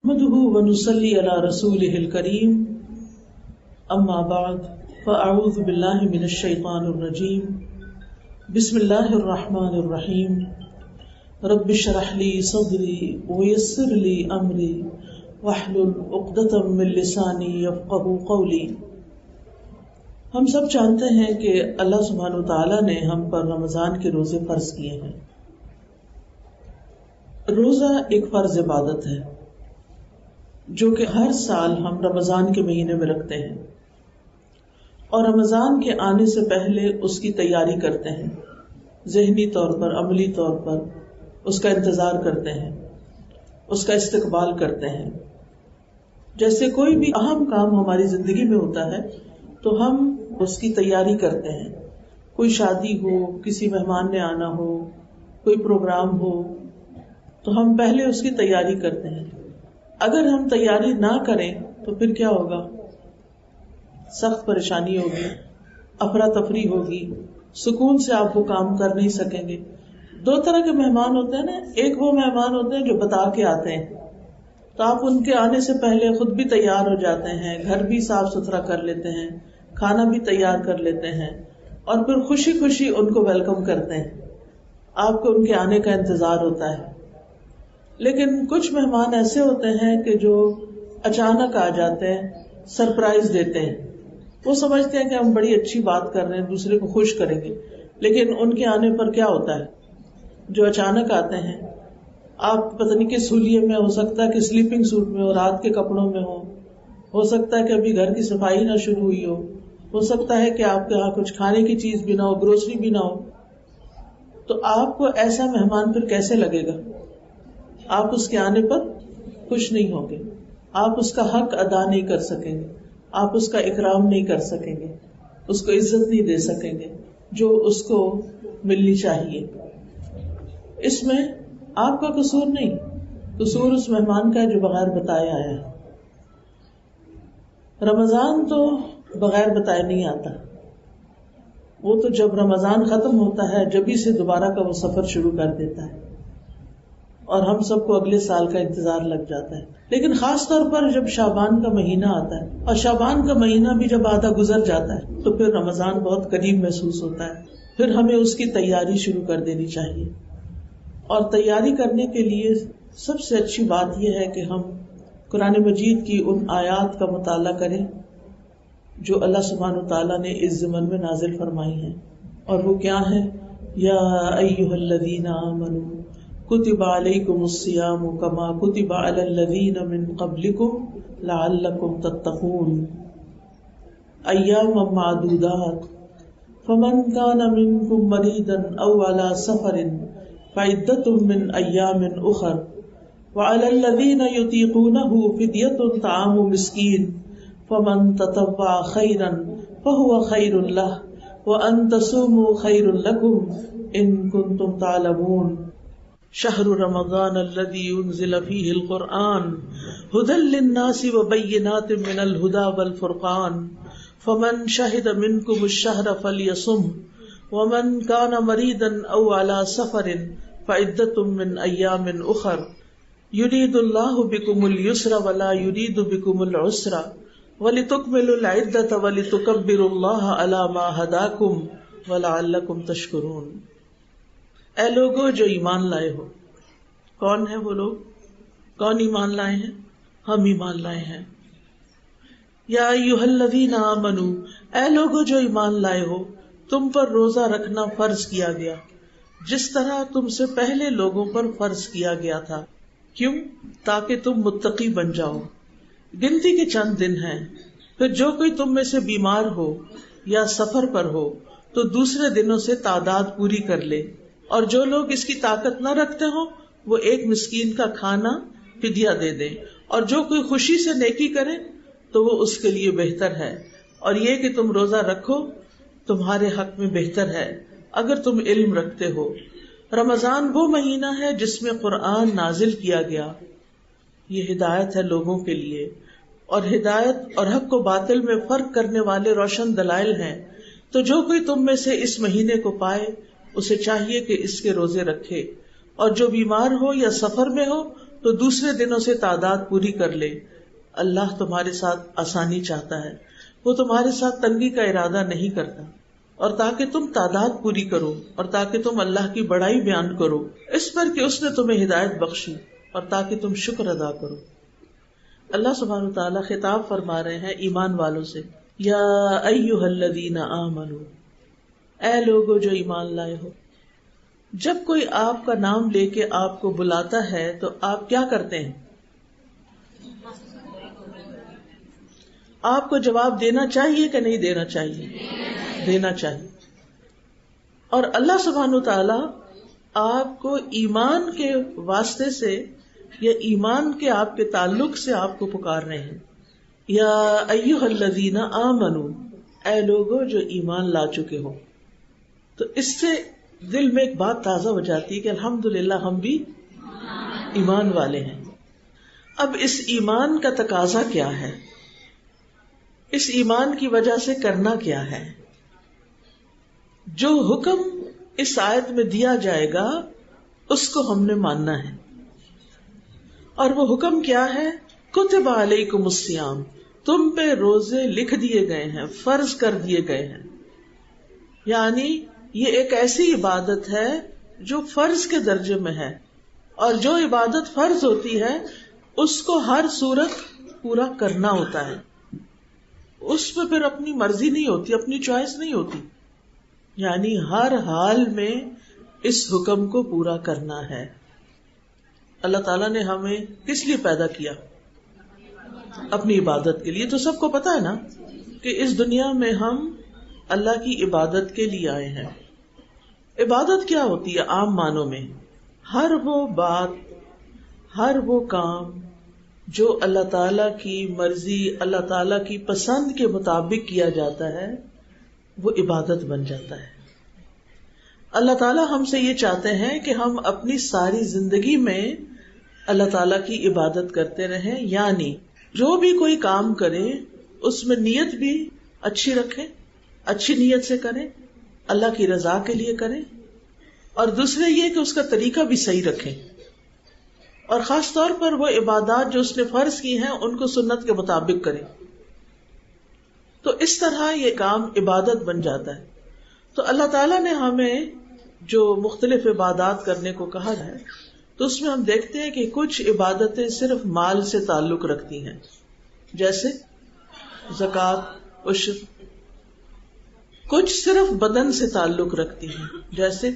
نحمده ونصلي على رسوله الكريم اما بعد فاعوذ بالله من الشيطان الرجيم بسم الله الرحمن الرحيم رب اشرح لي صدري ويسر لي امري واحلل عقدة من لساني يفقهوا قولي۔ ہم سب جانتے ہیں کہ اللہ سبحانہ وتعالی نے ہم پر رمضان کے روزے فرض کیے ہیں۔ روزہ ایک فرض عبادت ہے جو کہ ہر سال ہم رمضان کے مہینے میں رکھتے ہیں اور رمضان کے آنے سے پہلے اس کی تیاری کرتے ہیں، ذہنی طور پر، عملی طور پر اس کا انتظار کرتے ہیں، اس کا استقبال کرتے ہیں۔ جیسے کوئی بھی اہم کام ہماری زندگی میں ہوتا ہے تو ہم اس کی تیاری کرتے ہیں۔ کوئی شادی ہو، کسی مہمان نے آنا ہو، کوئی پروگرام ہو تو ہم پہلے اس کی تیاری کرتے ہیں۔ اگر ہم تیاری نہ کریں تو پھر کیا ہوگا؟ سخت پریشانی ہوگی، افراتفری ہوگی، سکون سے آپ وہ کام کر نہیں سکیں گے۔ دو طرح کے مہمان ہوتے ہیں نا، ایک وہ مہمان ہوتے ہیں جو بتا کے آتے ہیں، تو آپ ان کے آنے سے پہلے خود بھی تیار ہو جاتے ہیں، گھر بھی صاف ستھرا کر لیتے ہیں، کھانا بھی تیار کر لیتے ہیں اور پھر خوشی خوشی ان کو ویلکم کرتے ہیں، آپ کو ان کے آنے کا انتظار ہوتا ہے۔ لیکن کچھ مہمان ایسے ہوتے ہیں کہ جو اچانک آ جاتے ہیں، سرپرائز دیتے ہیں۔ وہ سمجھتے ہیں کہ ہم بڑی اچھی بات کر رہے ہیں، دوسرے کو خوش کریں گے، لیکن ان کے آنے پر کیا ہوتا ہے؟ جو اچانک آتے ہیں، آپ پتہ نہیں کس حلیے میں، ہو سکتا ہے کہ سلیپنگ سوٹ میں ہو، رات کے کپڑوں میں ہو سکتا ہے کہ ابھی گھر کی صفائی نہ شروع ہوئی ہو سکتا ہے کہ آپ کے یہاں کچھ کھانے کی چیز بھی نہ ہو، گروسری بھی نہ ہو، تو آپ کو ایسا مہمان پھر کیسے لگے گا؟ آپ اس کے آنے پر خوش نہیں ہوں گے، آپ اس کا حق ادا نہیں کر سکیں گے، آپ اس کا اکرام نہیں کر سکیں گے، اس کو عزت نہیں دے سکیں گے جو اس کو ملنی چاہیے۔ اس میں آپ کا قصور نہیں، قصور اس مہمان کا ہے جو بغیر بتائے آیا ہے۔ رمضان تو بغیر بتائے نہیں آتا، وہ تو جب رمضان ختم ہوتا ہے جبھی سے دوبارہ کا وہ سفر شروع کر دیتا ہے اور ہم سب کو اگلے سال کا انتظار لگ جاتا ہے۔ لیکن خاص طور پر جب شعبان کا مہینہ آتا ہے اور شعبان کا مہینہ بھی جب آدھا گزر جاتا ہے تو پھر رمضان بہت قریب محسوس ہوتا ہے۔ پھر ہمیں اس کی تیاری شروع کر دینی چاہیے، اور تیاری کرنے کے لیے سب سے اچھی بات یہ ہے کہ ہم قرآن مجید کی ان آیات کا مطالعہ کریں جو اللہ سبحانہ وتعالیٰ نے اس ضمن میں نازل فرمائی ہیں، اور وہ کیا ہے؟ یا ایھا الذین آمنوا کتب علیکم الصیام کما کتب علی الذین من قبلکم لعلکم تتقون ایاما معدودات فمن کان منکم مریضا او علی سفر فعدۃ من ایام اخر وعلی الذین یطیقونہ فدیۃ طعام مسکین فمن تطوع خیرا فہو خیر لہ وان تصوموا خیر لکم ان کنتم تعلمون شہر رمضان الذی انزل فیہ القرآن ھدی للناس وبینات من الھدی والفرقان فمن شہد منکم الشہر فلیصم ومن کان مریضا او علی سفر فعدۃ من ایام اخر یرید اللہ بکم الیسر ولا یرید بکم العسر وَلِتُكْمِلُوا الْعِدَّةَ وَلِتُكَبِّرُوا اللَّهَ عَلَى مَا هَدَاكُمْ وَلَعَلَّكُمْ تَشْكُرُونَ۔ اے لوگو جو ایمان لائے ہو۔ کون ہے وہ لوگ؟ کون ایمان لائے ہیں؟ ہم ایمان لائے ہیں۔ یا ایھا الذین آمنوا، اے لوگو جو ایمان لائے ہو، تم پر روزہ رکھنا فرض کیا گیا جس طرح تم سے پہلے لوگوں پر فرض کیا گیا تھا۔ کیوں؟ تاکہ تم متقی بن جاؤ۔ گنتی کے چند دن ہیں، پھر جو کوئی تم میں سے بیمار ہو یا سفر پر ہو تو دوسرے دنوں سے تعداد پوری کر لے، اور جو لوگ اس کی طاقت نہ رکھتے ہوں وہ ایک مسکین کا کھانا فدیہ دے دیں، اور جو کوئی خوشی سے نیکی کرے تو وہ اس کے لیے بہتر ہے، اور یہ کہ تم روزہ رکھو تمہارے حق میں بہتر ہے اگر تم علم رکھتے ہو۔ رمضان وہ مہینہ ہے جس میں قرآن نازل کیا گیا، یہ ہدایت ہے لوگوں کے لیے، اور ہدایت اور حق و باطل میں فرق کرنے والے روشن دلائل ہیں۔ تو جو کوئی تم میں سے اس مہینے کو پائے اسے چاہیے کہ اس کے روزے رکھے، اور جو بیمار ہو یا سفر میں ہو تو دوسرے دنوں سے تعداد پوری کر لے. اللہ تمہارے ساتھ آسانی چاہتا ہے، وہ تمہارے ساتھ تنگی کا ارادہ نہیں کرتا. اور تاکہ تم تعداد پوری کرو اور تاکہ تم اللہ کی بڑائی بیان کرو اس پر کہ اس نے تمہیں ہدایت بخشی اور تاکہ تم شکر ادا کرو. اللہ سبحانہ وتعالیٰ خطاب فرما رہے ہیں ایمان والوں سے، یا ایھا الذین آمنوا، اے لوگو جو ایمان لائے ہو. جب کوئی آپ کا نام لے کے آپ کو بلاتا ہے تو آپ کیا کرتے ہیں؟ آپ کو جواب دینا چاہیے کہ نہیں دینا چاہیے؟ دینا چاہیے. اور اللہ سبحانہ وتعالی آپ کو ایمان کے واسطے سے یا ایمان کے آپ کے تعلق سے آپ کو پکار رہے ہیں. یا ایھا الذین آمنوا، اے لوگو جو ایمان لا چکے ہو. تو اس سے دل میں ایک بات تازہ ہو جاتی ہے کہ الحمدللہ ہم بھی ایمان والے ہیں. اب اس ایمان کا تقاضا کیا ہے؟ اس ایمان کی وجہ سے کرنا کیا ہے؟ جو حکم اس آیت میں دیا جائے گا اس کو ہم نے ماننا ہے. اور وہ حکم کیا ہے؟ کتب علیکم الصیام، تم پہ روزے لکھ دیے گئے ہیں، فرض کر دیے گئے ہیں. یعنی یہ ایک ایسی عبادت ہے جو فرض کے درجے میں ہے، اور جو عبادت فرض ہوتی ہے اس کو ہر صورت پورا کرنا ہوتا ہے. اس پہ پھر اپنی مرضی نہیں ہوتی، اپنی چوائس نہیں ہوتی. یعنی ہر حال میں اس حکم کو پورا کرنا ہے. اللہ تعالیٰ نے ہمیں کس لیے پیدا کیا؟ اپنی عبادت کے لیے. تو سب کو پتا ہے نا کہ اس دنیا میں ہم اللہ کی عبادت کے لیے آئے ہیں. عبادت کیا ہوتی ہے عام معنوں میں؟ ہر وہ بات، ہر وہ کام جو اللہ تعالیٰ کی مرضی، اللہ تعالیٰ کی پسند کے مطابق کیا جاتا ہے وہ عبادت بن جاتا ہے. اللہ تعالیٰ ہم سے یہ چاہتے ہیں کہ ہم اپنی ساری زندگی میں اللہ تعالیٰ کی عبادت کرتے رہیں. یعنی جو بھی کوئی کام کرے اس میں نیت بھی اچھی رکھیں، اچھی نیت سے کریں، اللہ کی رضا کے لیے کریں. اور دوسرے یہ کہ اس کا طریقہ بھی صحیح رکھیں. اور خاص طور پر وہ عبادات جو اس نے فرض کی ہیں ان کو سنت کے مطابق کریں. تو اس طرح یہ کام عبادت بن جاتا ہے. تو اللہ تعالیٰ نے ہمیں جو مختلف عبادات کرنے کو کہا ہے تو اس میں ہم دیکھتے ہیں کہ کچھ عبادتیں صرف مال سے تعلق رکھتی ہیں، جیسے زکوٰۃ، عشر. کچھ صرف بدن سے تعلق رکھتی ہیں، جیسے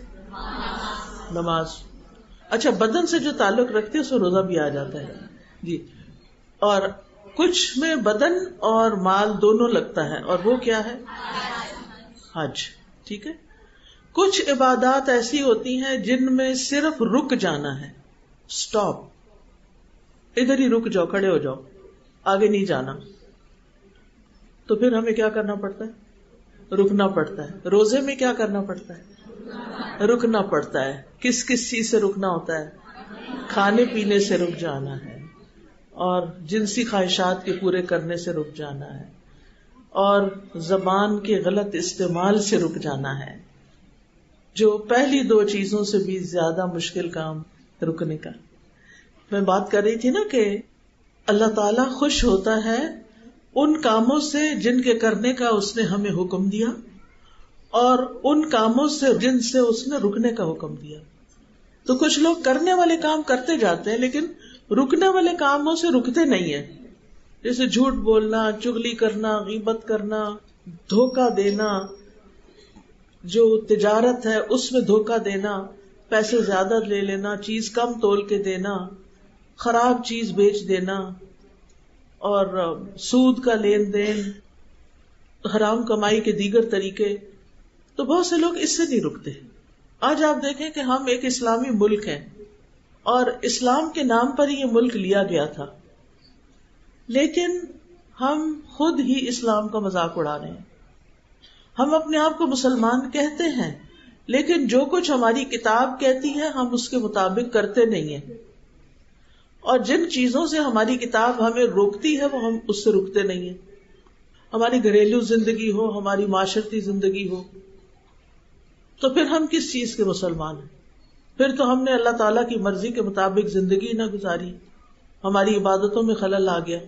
نماز. اچھا، بدن سے جو تعلق رکھتی ہے اس میں روزہ بھی آ جاتا ہے جی. اور کچھ میں بدن اور مال دونوں لگتا ہے، اور وہ کیا ہے؟ حج. ٹھیک ہے. کچھ عبادات ایسی ہوتی ہیں جن میں صرف رک جانا ہے، سٹاپ، ادھر ہی رک جاؤ، کھڑے ہو جاؤ، آگے نہیں جانا. تو پھر ہمیں کیا کرنا پڑتا ہے؟ رکنا پڑتا ہے. روزے میں کیا کرنا پڑتا ہے؟ رکنا پڑتا ہے. کس کس چیز سے رکنا ہوتا ہے؟ کھانے پینے سے رک جانا ہے، اور جنسی خواہشات کے پورے کرنے سے رک جانا ہے، اور زبان کے غلط استعمال سے رک جانا ہے، جو پہلی دو چیزوں سے بھی زیادہ مشکل کام رکنے کا. میں بات کر رہی تھی نا کہ اللہ تعالیٰ خوش ہوتا ہے ان کاموں سے جن کے کرنے کا اس نے ہمیں حکم دیا، اور ان کاموں سے جن سے اس نے رکنے کا حکم دیا. تو کچھ لوگ کرنے والے کام کرتے جاتے ہیں لیکن رکنے والے کاموں سے رکتے نہیں ہیں، جیسے جھوٹ بولنا، چغلی کرنا، غیبت کرنا، دھوکہ دینا، جو تجارت ہے اس میں دھوکہ دینا، پیسے زیادہ لے لینا، چیز کم تول کے دینا، خراب چیز بیچ دینا، اور سود کا لین دین، حرام کمائی کے دیگر طریقے. تو بہت سے لوگ اس سے نہیں رکتے. آج آپ دیکھیں کہ ہم ایک اسلامی ملک ہیں اور اسلام کے نام پر ہی یہ ملک لیا گیا تھا، لیکن ہم خود ہی اسلام کا مذاق اڑا رہے ہیں. ہم اپنے آپ کو مسلمان کہتے ہیں لیکن جو کچھ ہماری کتاب کہتی ہے ہم اس کے مطابق کرتے نہیں ہیں، اور جن چیزوں سے ہماری کتاب ہمیں روکتی ہے وہ ہم اس سے رکتے نہیں ہیں. ہماری گھریلو زندگی ہو، ہماری معاشرتی زندگی ہو، تو پھر ہم کس چیز کے مسلمان ہیں؟ پھر تو ہم نے اللہ تعالیٰ کی مرضی کے مطابق زندگی نہ گزاری، ہماری عبادتوں میں خلل آ گیا.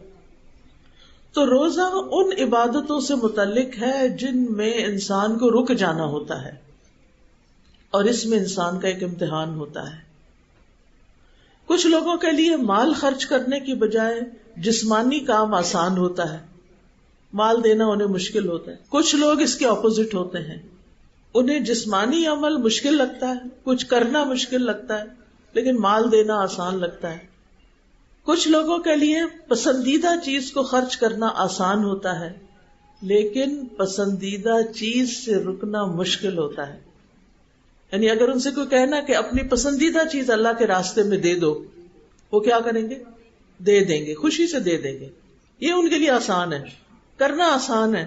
تو روزہ ان عبادتوں سے متعلق ہے جن میں انسان کو رک جانا ہوتا ہے، اور اس میں انسان کا ایک امتحان ہوتا ہے. کچھ لوگوں کے لیے مال خرچ کرنے کی بجائے جسمانی کام آسان ہوتا ہے، مال دینا انہیں مشکل ہوتا ہے. کچھ لوگ اس کے اپوزٹ ہوتے ہیں، انہیں جسمانی عمل مشکل لگتا ہے، کچھ کرنا مشکل لگتا ہے، لیکن مال دینا آسان لگتا ہے. کچھ لوگوں کے لیے پسندیدہ چیز کو خرچ کرنا آسان ہوتا ہے، لیکن پسندیدہ چیز سے رکنا مشکل ہوتا ہے. یعنی اگر ان سے کوئی کہنا کہ اپنی پسندیدہ چیز اللہ کے راستے میں دے دو، وہ کیا کریں گے؟ دے دیں گے، خوشی سے دے دیں گے. یہ ان کے لیے آسان ہے، کرنا آسان ہے.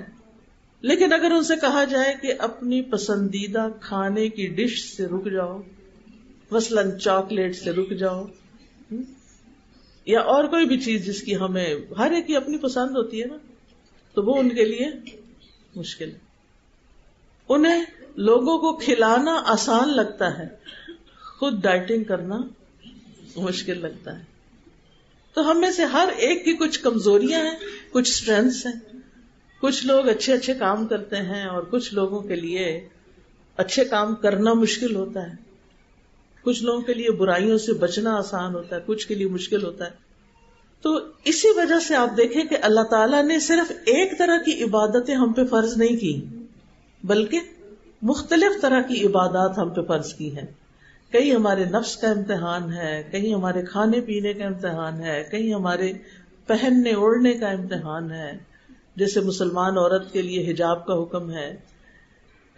لیکن اگر ان سے کہا جائے کہ اپنی پسندیدہ کھانے کی ڈش سے رک جاؤ، مثلاً چاکلیٹ سے رک جاؤ، یا اور کوئی بھی چیز جس کی ہمیں ہر ایک کی اپنی پسند ہوتی ہے نا، تو وہ ان کے لیے مشکل ہے. انہیں لوگوں کو کھلانا آسان لگتا ہے، خود ڈائٹنگ کرنا مشکل لگتا ہے. تو ہم میں سے ہر ایک کی کچھ کمزوریاں ہیں، کچھ اسٹرینثs ہیں. کچھ لوگ اچھے اچھے کام کرتے ہیں اور کچھ لوگوں کے لیے اچھے کام کرنا مشکل ہوتا ہے. کچھ لوگوں کے لیے برائیوں سے بچنا آسان ہوتا ہے، کچھ کے لیے مشکل ہوتا ہے. تو اسی وجہ سے آپ دیکھیں کہ اللہ تعالیٰ نے صرف ایک طرح کی عبادتیں ہم پہ فرض نہیں کی، بلکہ مختلف طرح کی عبادات ہم پہ فرض کی ہیں. کہیں ہمارے نفس کا امتحان ہے، کہیں ہمارے کھانے پینے کا امتحان ہے، کہیں ہمارے پہننے اوڑھنے کا امتحان ہے، جیسے مسلمان عورت کے لیے حجاب کا حکم ہے.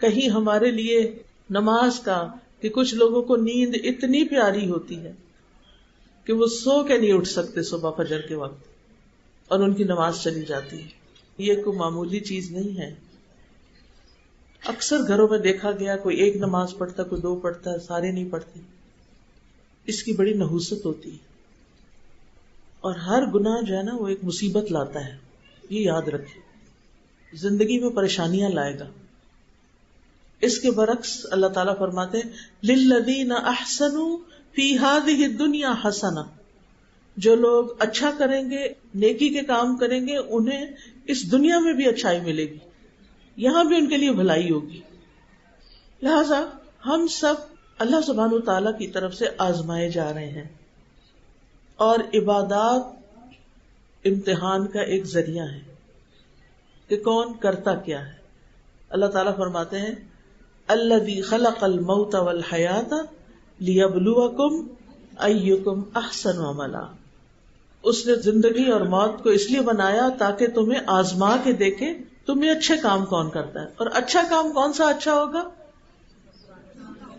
کہیں ہمارے لیے نماز کا، کہ کچھ لوگوں کو نیند اتنی پیاری ہوتی ہے کہ وہ سو کے نہیں اٹھ سکتے صبح فجر کے وقت، اور ان کی نماز چلی جاتی ہے. یہ کوئی معمولی چیز نہیں ہے. اکثر گھروں میں دیکھا گیا کوئی ایک نماز پڑھتا، کوئی دو پڑھتا ہے، سارے نہیں پڑھتے. اس کی بڑی نحوست ہوتی ہے، اور ہر گناہ جو ہے نا وہ ایک مصیبت لاتا ہے. یہ یاد رکھیں، زندگی میں پریشانیاں لائے گا. اس کے برعکس اللہ تعالیٰ فرماتے ہیں للذین احسنوا فی ہذہ الدنیا حسنہ، جو لوگ اچھا کریں گے، نیکی کے کام کریں گے، انہیں اس دنیا میں بھی اچھائی ملے گی، یہاں بھی ان کے لیے بھلائی ہوگی. لہذا ہم سب اللہ سبحانہ و تعالیٰ کی طرف سے آزمائے جا رہے ہیں، اور عبادات امتحان کا ایک ذریعہ ہے کہ کون کرتا کیا ہے. اللہ تعالیٰ فرماتے ہیں الذی خلق الموت والحیات لیبلوکم ایکم احسن عملا، اس نے زندگی اور موت کو اس لیے بنایا تاکہ تمہیں آزما کے دیکھے تمہیں اچھے کام کون کرتا ہے. اور اچھا کام کون سا اچھا ہوگا؟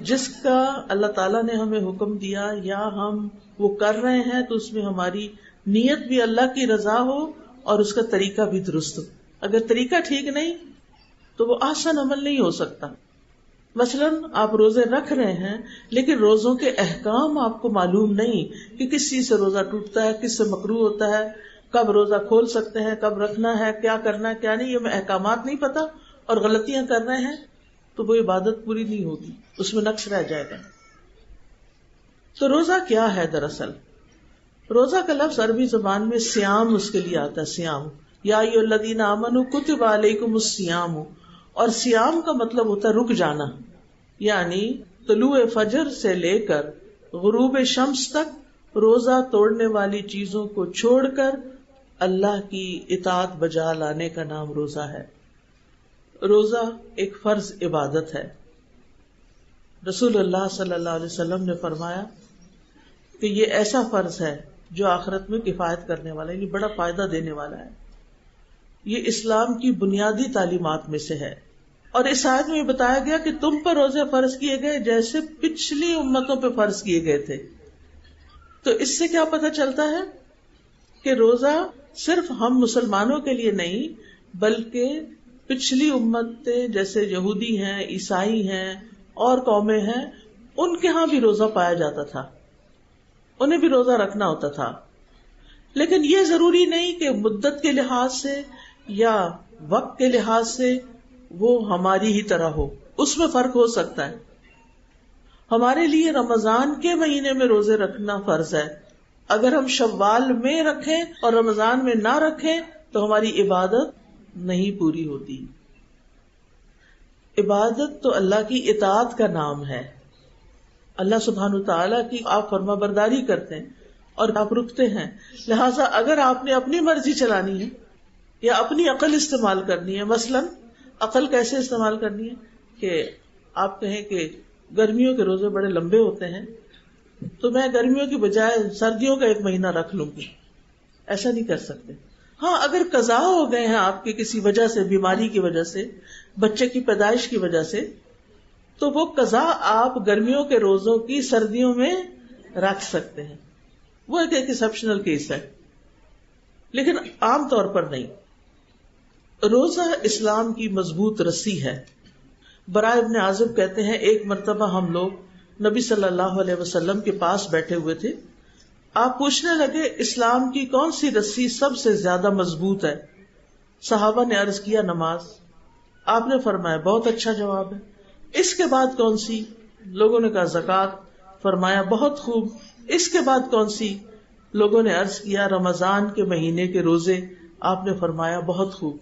جس کا اللہ تعالیٰ نے ہمیں حکم دیا یا ہم وہ کر رہے ہیں تو اس میں ہماری نیت بھی اللہ کی رضا ہو اور اس کا طریقہ بھی درست ہو. اگر طریقہ ٹھیک نہیں تو وہ احسن عمل نہیں ہو سکتا. مثلاً آپ روزے رکھ رہے ہیں لیکن روزوں کے احکام آپ کو معلوم نہیں کہ کس چیز سے روزہ ٹوٹتا ہے، کس سے مکروہ ہوتا ہے، کب روزہ کھول سکتے ہیں، کب رکھنا ہے، کیا کرنا ہے کیا نہیں، یہ احکامات نہیں پتا اور غلطیاں کر رہے ہیں تو وہ عبادت پوری نہیں ہوگی، اس میں نقص رہ جائے گا. تو روزہ کیا ہے؟ دراصل روزہ کا لفظ عربی زبان میں صیام اس کے لیے آتا ہے. صیام یا ایھا الذین آمنوا کتب علیکم الصیام، اور صیام کا مطلب ہوتا ہے رک جانا، یعنی طلوع فجر سے لے کر غروب شمس تک روزہ توڑنے والی چیزوں کو چھوڑ کر اللہ کی اطاعت بجا لانے کا نام روزہ ہے. روزہ ایک فرض عبادت ہے. رسول اللہ صلی اللہ علیہ وسلم نے فرمایا کہ یہ ایسا فرض ہے جو آخرت میں کفایت کرنے والا ہے، یہ بڑا فائدہ دینے والا ہے. یہ اسلام کی بنیادی تعلیمات میں سے ہے. اور اس آیت میں بتایا گیا کہ تم پر روزے فرض کیے گئے جیسے پچھلی امتوں پہ فرض کیے گئے تھے. تو اس سے کیا پتہ چلتا ہے کہ روزہ صرف ہم مسلمانوں کے لیے نہیں بلکہ پچھلی امتیں جیسے یہودی ہیں، عیسائی ہیں اور قومیں ہیں، ان کے ہاں بھی روزہ پایا جاتا تھا، انہیں بھی روزہ رکھنا ہوتا تھا. لیکن یہ ضروری نہیں کہ مدت کے لحاظ سے یا وقت کے لحاظ سے وہ ہماری ہی طرح ہو، اس میں فرق ہو سکتا ہے. ہمارے لیے رمضان کے مہینے میں روزے رکھنا فرض ہے. اگر ہم شوال میں رکھیں اور رمضان میں نہ رکھیں تو ہماری عبادت نہیں پوری ہوتی. عبادت تو اللہ کی اطاعت کا نام ہے. اللہ سبحانہ تعالیٰ کی آپ فرما برداری کرتے ہیں اور آپ رکتے ہیں. لہٰذا اگر آپ نے اپنی مرضی چلانی ہے یا اپنی عقل استعمال کرنی ہے، مثلاً عقل کیسے استعمال کرنی ہے کہ آپ کہیں کہ گرمیوں کے روزے بڑے لمبے ہوتے ہیں تو میں گرمیوں کی بجائے سردیوں کا 1 مہینہ رکھ لوں گی. ایسا نہیں کر سکتے. ہاں اگر قضا ہو گئے ہیں آپ کی کسی وجہ سے، بیماری کی وجہ سے، بچے کی پیدائش کی وجہ سے، تو وہ قضا آپ گرمیوں کے روزوں کی سردیوں میں رکھ سکتے ہیں. وہ ایک ایکسیپشنل کیس ہے، لیکن عام طور پر نہیں. روزہ اسلام کی مضبوط رسی ہے. براء ابن عازب کہتے ہیں ایک مرتبہ ہم لوگ نبی صلی اللہ علیہ وسلم کے پاس بیٹھے ہوئے تھے. آپ پوچھنے لگے اسلام کی کون سی رسی سب سے زیادہ مضبوط ہے؟ صحابہ نے عرض کیا نماز. آپ نے فرمایا بہت اچھا جواب ہے. اس کے بعد کون سی؟ لوگوں نے کہا زکوٰۃ. فرمایا بہت خوب. اس کے بعد کون سی؟ لوگوں نے عرض کیا رمضان کے مہینے کے روزے. آپ نے فرمایا بہت خوب.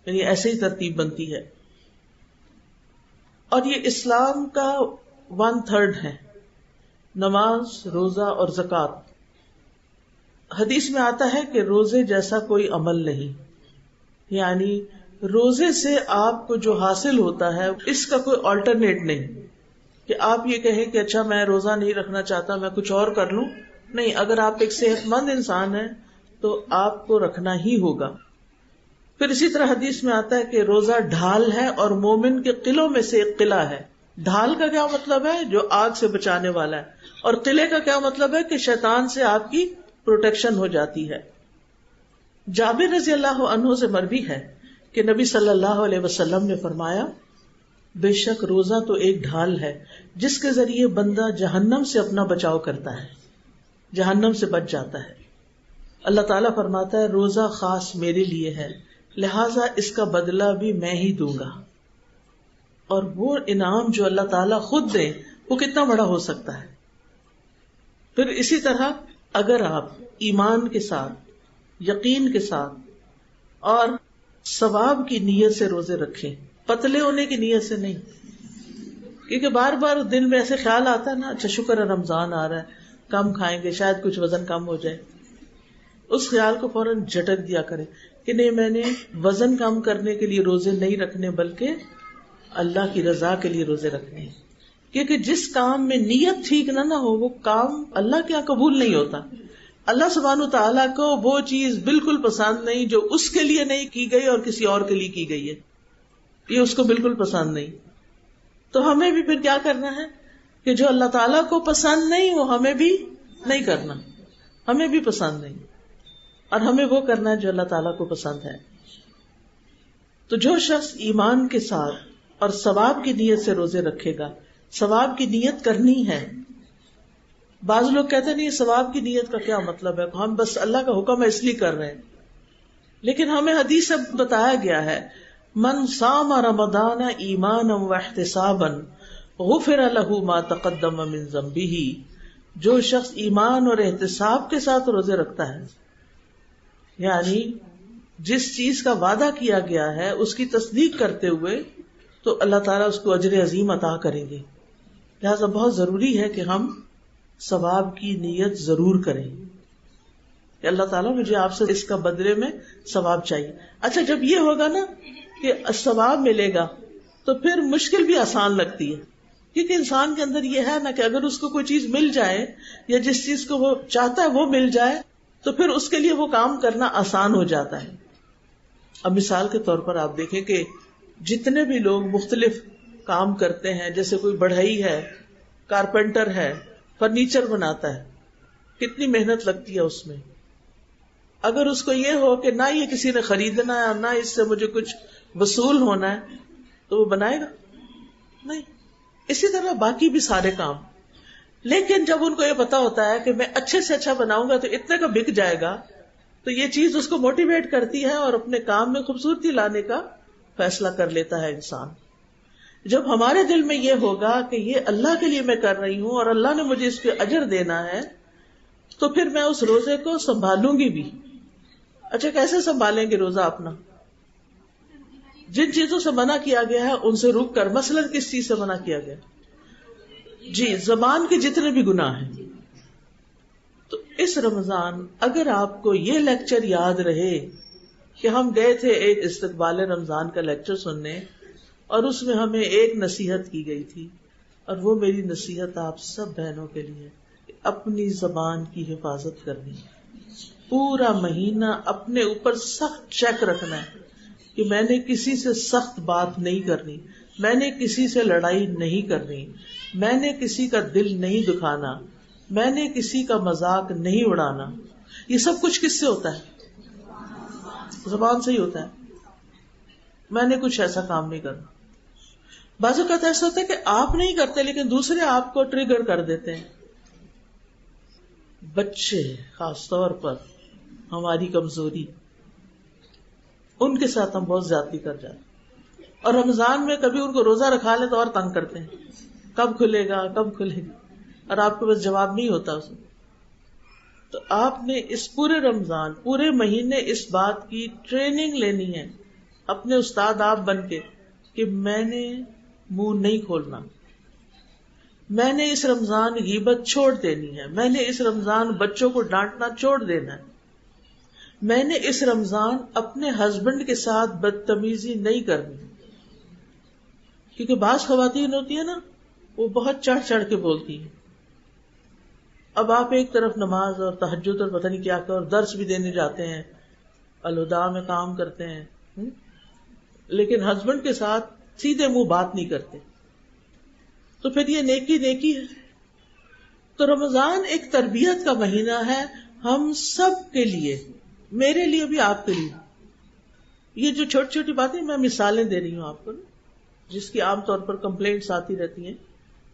یعنی ایسے ہی ترتیب بنتی ہے. اور یہ اسلام کا 1/3 ہے، نماز، روزہ اور زکوٰۃ. حدیث میں آتا ہے کہ روزے جیسا کوئی عمل نہیں، یعنی روزے سے آپ کو جو حاصل ہوتا ہے اس کا کوئی آلٹرنیٹ نہیں کہ آپ یہ کہیں کہ اچھا میں روزہ نہیں رکھنا چاہتا، میں کچھ اور کر لوں. نہیں، اگر آپ ایک صحت مند انسان ہیں تو آپ کو رکھنا ہی ہوگا. پھر اسی طرح حدیث میں آتا ہے کہ روزہ ڈھال ہے اور مومن کے قلعوں میں سے ایک قلعہ ہے. ڈھال کا کیا مطلب ہے؟ جو آگ سے بچانے والا ہے. اور قلعے کا کیا مطلب ہے؟ کہ شیطان سے آپ کی پروٹیکشن ہو جاتی ہے. جابر رضی اللہ عنہ سے مروی ہے کہ نبی صلی اللہ علیہ وسلم نے فرمایا بے شک روزہ تو ایک ڈھال ہے جس کے ذریعے بندہ جہنم سے اپنا بچاؤ کرتا ہے، جہنم سے بچ جاتا ہے. اللہ تعالیٰ فرماتا ہے روزہ خاص میرے لیے ہے، لہٰذا اس کا بدلہ بھی میں ہی دوں گا. اور وہ انعام جو اللہ تعالیٰ خود دے وہ کتنا بڑا ہو سکتا ہے. پھر اسی طرح اگر آپ ایمان کے ساتھ، یقین کے ساتھ اور ثواب کی نیت سے روزے رکھیں، پتلے ہونے کی نیت سے نہیں، کیونکہ بار بار دل میں ایسے خیال آتا ہے نا اچھا شکر ہے رمضان آ رہا ہے، کم کھائیں گے شاید کچھ وزن کم ہو جائے. اس خیال کو فوراً جھٹک دیا کرے کہ نہیں، میں نے وزن کم کرنے کے لیے روزے نہیں رکھنے بلکہ اللہ کی رضا کے لیے روزے رکھنے ہیں. کیونکہ جس کام میں نیت ٹھیک نہ ہو وہ کام اللہ کے یہاں قبول نہیں ہوتا. اللہ سبحانہ تعالیٰ کو وہ چیز بالکل پسند نہیں جو اس کے لیے نہیں کی گئی اور کسی اور کے لیے کی گئی ہے، یہ اس کو بالکل پسند نہیں. تو ہمیں بھی پھر کیا کرنا ہے کہ جو اللہ تعالیٰ کو پسند نہیں وہ ہمیں بھی نہیں کرنا، ہمیں بھی پسند نہیں، اور ہمیں وہ کرنا ہے جو اللہ تعالیٰ کو پسند ہے. تو جو شخص ایمان کے ساتھ اور ثواب کی نیت سے روزے رکھے گا، ثواب کی نیت کرنی ہے. بعض لوگ کہتے نہیں ثواب کی نیت کا کیا مطلب ہے، ہم بس اللہ کا حکم ہے اس لیے کر رہے ہیں. لیکن ہمیں حدیث سے بتایا گیا ہے من صام رمضان ایمانا واحتسابا غفر له ما تقدم من ذنبه. جو شخص ایمان اور احتساب کے ساتھ روزے رکھتا ہے، یعنی جس چیز کا وعدہ کیا گیا ہے اس کی تصدیق کرتے ہوئے، تو اللہ تعالیٰ اس کو اجر عظیم عطا کریں گے. لہذا بہت ضروری ہے کہ ہم ثواب کی نیت ضرور کریں کہ اللہ تعالیٰ مجھے آپ سے اس کا بدلے میں ثواب چاہیے. اچھا جب یہ ہوگا نا کہ ثواب ملے گا تو پھر مشکل بھی آسان لگتی ہے، کیونکہ انسان کے اندر یہ ہے نا کہ اگر اس کو کوئی چیز مل جائے یا جس چیز کو وہ چاہتا ہے وہ مل جائے تو پھر اس کے لیے وہ کام کرنا آسان ہو جاتا ہے. اب مثال کے طور پر آپ دیکھیں کہ جتنے بھی لوگ مختلف کام کرتے ہیں، جیسے کوئی بڑھئی ہے، کارپینٹر ہے، فرنیچر بناتا ہے، کتنی محنت لگتی ہے اس میں. اگر اس کو یہ ہو کہ نہ یہ کسی نے خریدنا ہے اور نہ اس سے مجھے کچھ وصول ہونا ہے تو وہ بنائے گا نہیں. اسی طرح باقی بھی سارے کام. لیکن جب ان کو یہ پتا ہوتا ہے کہ میں اچھے سے اچھا بناؤں گا تو اتنے کا بک جائے گا، تو یہ چیز اس کو موٹیویٹ کرتی ہے اور اپنے کام میں خوبصورتی لانے کا فیصلہ کر لیتا ہے انسان. جب ہمارے دل میں یہ ہوگا کہ یہ اللہ کے لیے میں کر رہی ہوں اور اللہ نے مجھے اس پہ اجر دینا ہے، تو پھر میں اس روزے کو سنبھالوں گی بھی. اچھا کیسے سنبھالیں گے روزہ اپنا؟ جن چیزوں سے منع کیا گیا ہے ان سے رک کر. مثلا کس چیز سے منع کیا گیا؟ جی زبان کے جتنے بھی گناہ ہیں. تو اس رمضان اگر آپ کو یہ لیکچر یاد رہے کہ ہم گئے تھے ایک استقبال رمضان کا لیکچر سننے اور اس میں ہمیں ایک نصیحت کی گئی تھی، اور وہ میری نصیحت آپ سب بہنوں کے لیے، اپنی زبان کی حفاظت کرنی. پورا مہینہ اپنے اوپر سخت چیک رکھنا ہے کہ میں نے کسی سے سخت بات نہیں کرنی، میں نے کسی سے لڑائی نہیں کرنی، میں نے کسی کا دل نہیں دکھانا، میں نے کسی کا مذاق نہیں اڑانا. یہ سب کچھ کس سے ہوتا ہے؟ زبان سے ہی ہوتا ہے. میں نے کچھ ایسا کام نہیں کرنا. بعض اوقات ایسا ہوتا ہے کہ آپ نہیں کرتے لیکن دوسرے آپ کو ٹریگر کر دیتے ہیں. بچے خاص طور پر ہماری کمزوری، ان کے ساتھ ہم بہت زیادتی کر جاتے ہیں. اور رمضان میں کبھی ان کو روزہ رکھا لیں تو اور تنگ کرتے ہیں، کب کھلے گا کب کھلے گا، اور آپ کو بس جواب نہیں ہوتا اس میں. تو آپ نے اس پورے رمضان پورے مہینے اس بات کی ٹریننگ لینی ہے اپنے استاد آپ بن کے کہ میں نے منہ نہیں کھولنا، میں نے اس رمضان غیبت چھوڑ دینی ہے، میں نے اس رمضان بچوں کو ڈانٹنا چھوڑ دینا ہے، میں نے اس رمضان اپنے ہسبینڈ کے ساتھ بدتمیزی نہیں کرنی. کیونکہ بعض خواتین ہوتی ہیں نا، وہ بہت چڑھ چڑھ کے بولتی ہیں. اب آپ ایک طرف نماز اور تہجد اور پتہ نہیں کیا اور درس بھی دینے جاتے ہیں، الہدا میں کام کرتے ہیں، لیکن ہسبینڈ کے ساتھ سیدھے منہ بات نہیں کرتے، تو پھر یہ نیکی نیکی ہے. تو رمضان ایک تربیت کا مہینہ ہے ہم سب کے لیے، میرے لیے بھی آپ کے لیے. یہ جو چھوٹی چھوٹی باتیں میں مثالیں دے رہی ہوں آپ کو، جس کی عام طور پر کمپلینٹس آتی رہتی ہیں،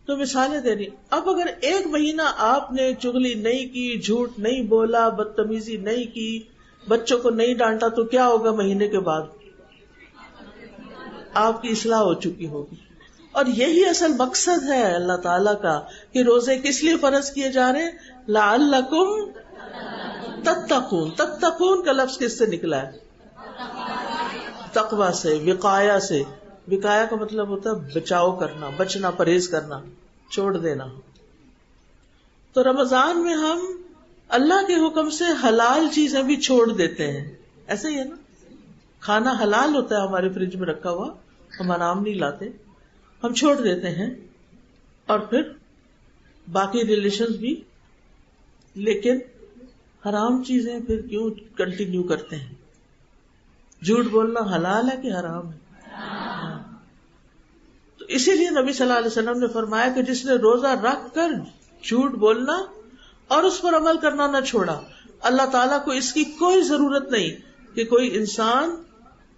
تو مثالیں دے رہی. اب اگر ایک مہینہ آپ نے چغلی نہیں کی، جھوٹ نہیں بولا، بدتمیزی نہیں کی، بچوں کو نہیں ڈانٹا، تو کیا ہوگا؟ مہینے کے بعد آپ کی اصلاح ہو چکی ہوگی. اور یہی اصل مقصد ہے اللہ تعالیٰ کا کہ روزے کس لیے فرض کیے جا رہے ہیں؟ لعلکم تتقون. تتقون کا لفظ کس سے نکلا ہے؟ تقوی سے، وقایا سے. وقایا کا مطلب ہوتا ہے بچاؤ کرنا، بچنا، پرہیز کرنا، چھوڑ دینا. تو رمضان میں ہم اللہ کے حکم سے حلال چیزیں بھی چھوڑ دیتے ہیں. ایسا ہی ہے نا، کھانا حلال ہوتا ہے ہمارے فریج میں رکھا ہوا، ہم حرام نہیں لاتے، ہم چھوڑ دیتے ہیں. اور پھر باقی ریلیشنز بھی، لیکن حرام چیزیں پھر کیوں کنٹینیو کرتے ہیں؟ جھوٹ بولنا حلال ہے کہ حرام ہے؟ تو اسی لیے نبی صلی اللہ علیہ وسلم نے فرمایا کہ جس نے روزہ رکھ کر جھوٹ بولنا اور اس پر عمل کرنا نہ چھوڑا، اللہ تعالیٰ کو اس کی کوئی ضرورت نہیں کہ کوئی انسان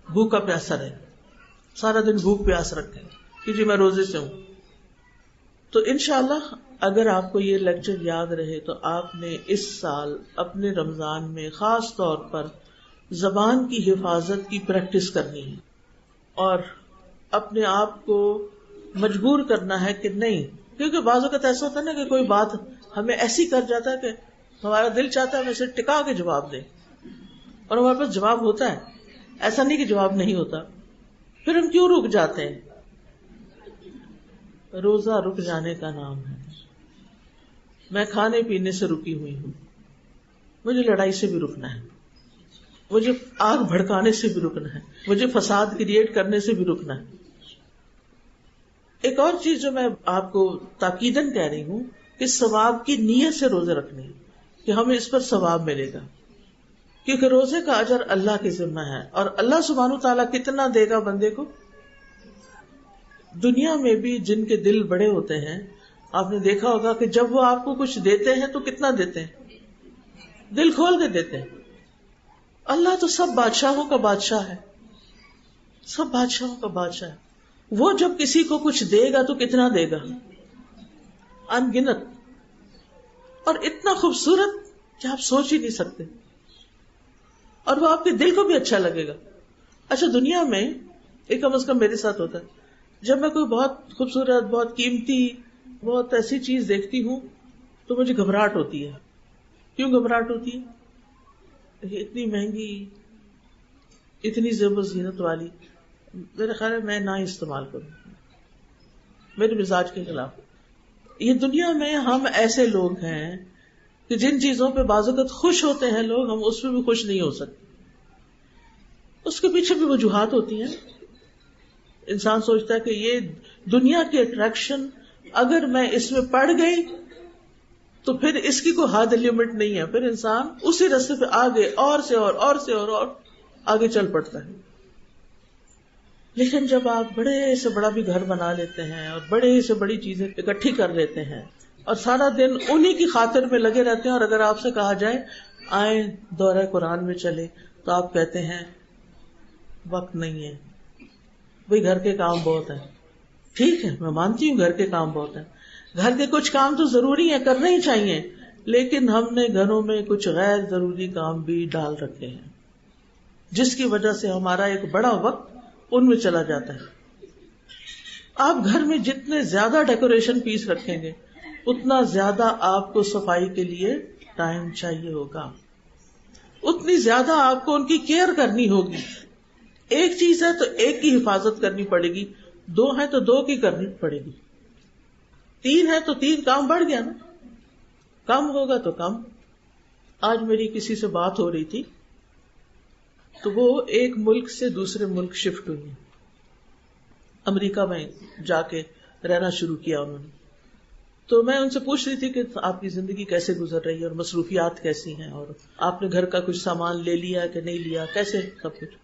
بھوکا پیاسا رہے، سارا دن بھوک پیاس رکھے کہ جی میں روزے سے ہوں. تو انشاءاللہ اگر آپ کو یہ لیکچر یاد رہے تو آپ نے اس سال اپنے رمضان میں خاص طور پر زبان کی حفاظت کی پریکٹس کرنی ہے، اور اپنے آپ کو مجبور کرنا ہے کہ نہیں. کیونکہ بعض اوقات ایسا ہوتا ہے نا کہ کوئی بات ہمیں ایسی کر جاتا ہے کہ ہمارا دل چاہتا ہے ہم اسے ٹکا کے جواب دیں، اور ہمارے پاس جواب ہوتا ہے، ایسا نہیں کہ جواب نہیں ہوتا. پھر ہم کیوں رک جاتے ہیں؟ روزہ رک جانے کا نام ہے. میں کھانے پینے سے رکی ہوئی ہوں، مجھے لڑائی سے بھی رکنا ہے، مجھے آگ بھڑکانے سے بھی رکنا ہے، مجھے فساد کریٹ کرنے سے بھی رکنا ہے. ایک اور چیز جو میں آپ کو تاکیداً کہہ رہی ہوں کہ ثواب کی نیت سے روزے رکھنے کہ ہمیں اس پر ثواب ملے گا، کیونکہ روزے کا اجر اللہ کے ذمہ ہے. اور اللہ سبحانہ تعالیٰ کتنا دے گا بندے کو؟ دنیا میں بھی جن کے دل بڑے ہوتے ہیں، آپ نے دیکھا ہوگا کہ جب وہ آپ کو کچھ دیتے ہیں تو کتنا دیتے ہیں؟ دل کھول کے دیتے ہیں. اللہ تو سب بادشاہوں کا بادشاہ ہے، سب بادشاہوں کا بادشاہ ہے. وہ جب کسی کو کچھ دے گا تو کتنا دے گا؟ ان گنت، اور اتنا خوبصورت کہ آپ سوچ ہی نہیں سکتے، اور وہ آپ کے دل کو بھی اچھا لگے گا. اچھا دنیا میں ایک کم از کم میرے ساتھ ہوتا ہے جب میں کوئی بہت خوبصورت، بہت قیمتی، بہت ایسی چیز دیکھتی ہوں تو مجھے گھبراہٹ ہوتی ہے. کیوں گھبراہٹ ہوتی ہے؟ اتنی مہنگی، اتنی زیب و زینت والی، میرا خیال ہے میں نہ استعمال کروں، میرے مزاج کے خلاف. یہ دنیا میں ہم ایسے لوگ ہیں کہ جن چیزوں پہ بعض اوقات خوش ہوتے ہیں لوگ، ہم اس پہ بھی خوش نہیں ہو سکتے. اس کے پیچھے بھی وجوہات ہوتی ہیں. انسان سوچتا ہے کہ یہ دنیا کی اٹریکشن اگر میں اس میں پڑ گئی تو پھر اس کی کوئی حد لمٹ نہیں ہے، پھر انسان اسی راستے پہ آگے اور سے اور آگے چل پڑتا ہے. لیکن جب آپ بڑے سے بڑا بھی گھر بنا لیتے ہیں اور بڑے سے بڑی چیزیں اکٹھی کر لیتے ہیں اور سارا دن انہی کی خاطر میں لگے رہتے ہیں، اور اگر آپ سے کہا جائے آئیں دورہ قرآن میں چلے تو آپ کہتے ہیں وقت نہیں ہے، بھئی گھر کے کام بہت ہیں. ٹھیک ہے، میں مانتی ہوں گھر کے کام بہت ہیں، گھر کے کچھ کام تو ضروری ہیں، کرنے ہی چاہیے، لیکن ہم نے گھروں میں کچھ غیر ضروری کام بھی ڈال رکھے ہیں جس کی وجہ سے ہمارا ایک بڑا وقت ان میں چلا جاتا ہے. آپ گھر میں جتنے زیادہ ڈیکوریشن پیس رکھیں گے اتنا زیادہ آپ کو صفائی کے لیے ٹائم چاہیے ہوگا، اتنی زیادہ آپ کو ان کی کیئر کرنی ہوگی. ایک چیز ہے تو ایک کی حفاظت کرنی پڑے گی، دو ہے تو دو کی کرنی پڑے گی، تین ہے تو تین، کام بڑھ گیا نا، کم ہوگا تو کم. آج میری کسی سے بات ہو رہی تھی تو وہ ایک ملک سے دوسرے ملک شفٹ ہوئی ہیں، امریکہ میں جا کے رہنا شروع کیا انہوں نے. تو میں ان سے پوچھ رہی تھی کہ آپ کی زندگی کیسے گزر رہی ہے اور مصروفیات کیسی ہیں، اور آپ نے گھر کا کچھ سامان لے لیا کہ نہیں لیا، کیسے سب کچھ.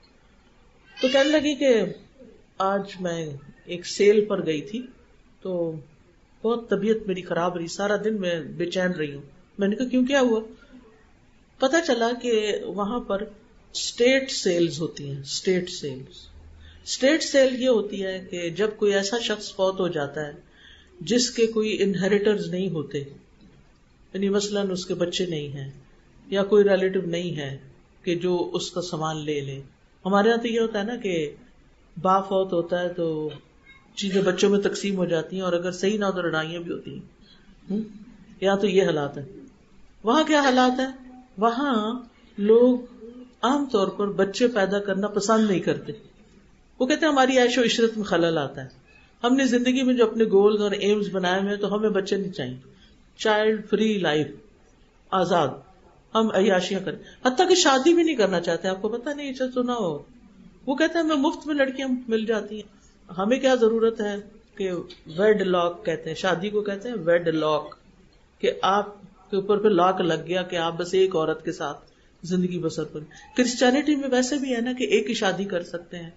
تو کہنے لگی کہ آج میں ایک سیل پر گئی تھی تو بہت طبیعت میری خراب رہی، سارا دن میں بے چین رہی ہوں. میں نے کہا کیوں، کیا ہوا؟ پتا چلا کہ وہاں پر اسٹیٹ سیلز ہوتی ہیں. اسٹیٹ سیل یہ ہوتی ہے کہ جب کوئی ایسا شخص فوت ہو جاتا ہے جس کے کوئی انہیریٹرز نہیں ہوتے، یعنی مثلاً اس کے بچے نہیں ہیں یا کوئی ریلیٹو نہیں ہے کہ جو اس کا سامان لے لے. ہمارے یہاں تو یہ ہوتا ہے نا کہ باپ فوت ہوتا ہے تو چیزیں بچوں میں تقسیم ہو جاتی ہیں، اور اگر صحیح نہ ہو تو لڑائیاں بھی ہوتی ہیں. یہاں تو یہ حالات ہے. وہاں کیا حالات ہے؟ وہاں لوگ عام طور پر بچے پیدا کرنا پسند نہیں کرتے. وہ کہتے ہیں ہماری عیش و عشرت میں خلل آتا ہے، ہم نے زندگی میں جو اپنے گولز اور ایمز بنائے ہوئے تو ہمیں بچے نہیں چاہیے. چائلڈ فری لائف، آزاد، ہم عیاشیاں کریں، حتیٰ کہ شادی بھی نہیں کرنا چاہتے. آپ کو پتہ نہیں، یہ سنا ہو. وہ کہتے ہیں ہمیں مفت میں لڑکیاں مل جاتی ہیں، ہمیں کیا ضرورت ہے کہ ویڈ لاک کہتے ہیں شادی کو، کہتے ہیں ویڈ لاک، کہ آپ کے اوپر پہ لاک لگ گیا کہ آپ بس ایک عورت کے ساتھ زندگی بسر کریں. کرسچینٹی میں ویسے بھی ہے نا کہ ایک ہی شادی کر سکتے ہیں،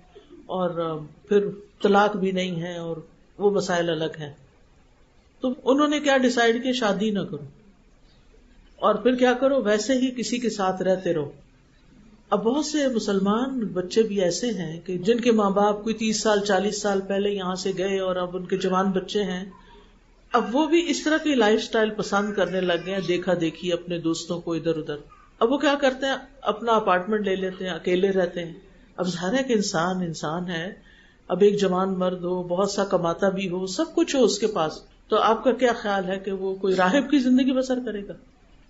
اور پھر طلاق بھی نہیں ہے، اور وہ مسائل الگ ہیں. تو انہوں نے کیا ڈیسائیڈ کیا، شادی نہ کرو، اور پھر کیا کرو، ویسے ہی کسی کے ساتھ رہتے رہو. اب بہت سے مسلمان بچے بھی ایسے ہیں کہ جن کے ماں باپ کوئی 30 سال 40 سال پہلے یہاں سے گئے اور اب ان کے جوان بچے ہیں، اب وہ بھی اس طرح کی لائف سٹائل پسند کرنے لگ گئے ہیں، دیکھا دیکھی اپنے دوستوں کو ادھر ادھر. اب وہ کیا کرتے ہیں، اپنا اپارٹمنٹ لے لیتے ہیں، اکیلے رہتے ہیں. اب ظاہر ہے کہ انسان ہے، اب ایک جوان مرد ہو، بہت سا کماتا بھی ہو، سب کچھ ہو اس کے پاس، تو آپ کا کیا خیال ہے کہ وہ کوئی راہب کی زندگی بسر کرے گا؟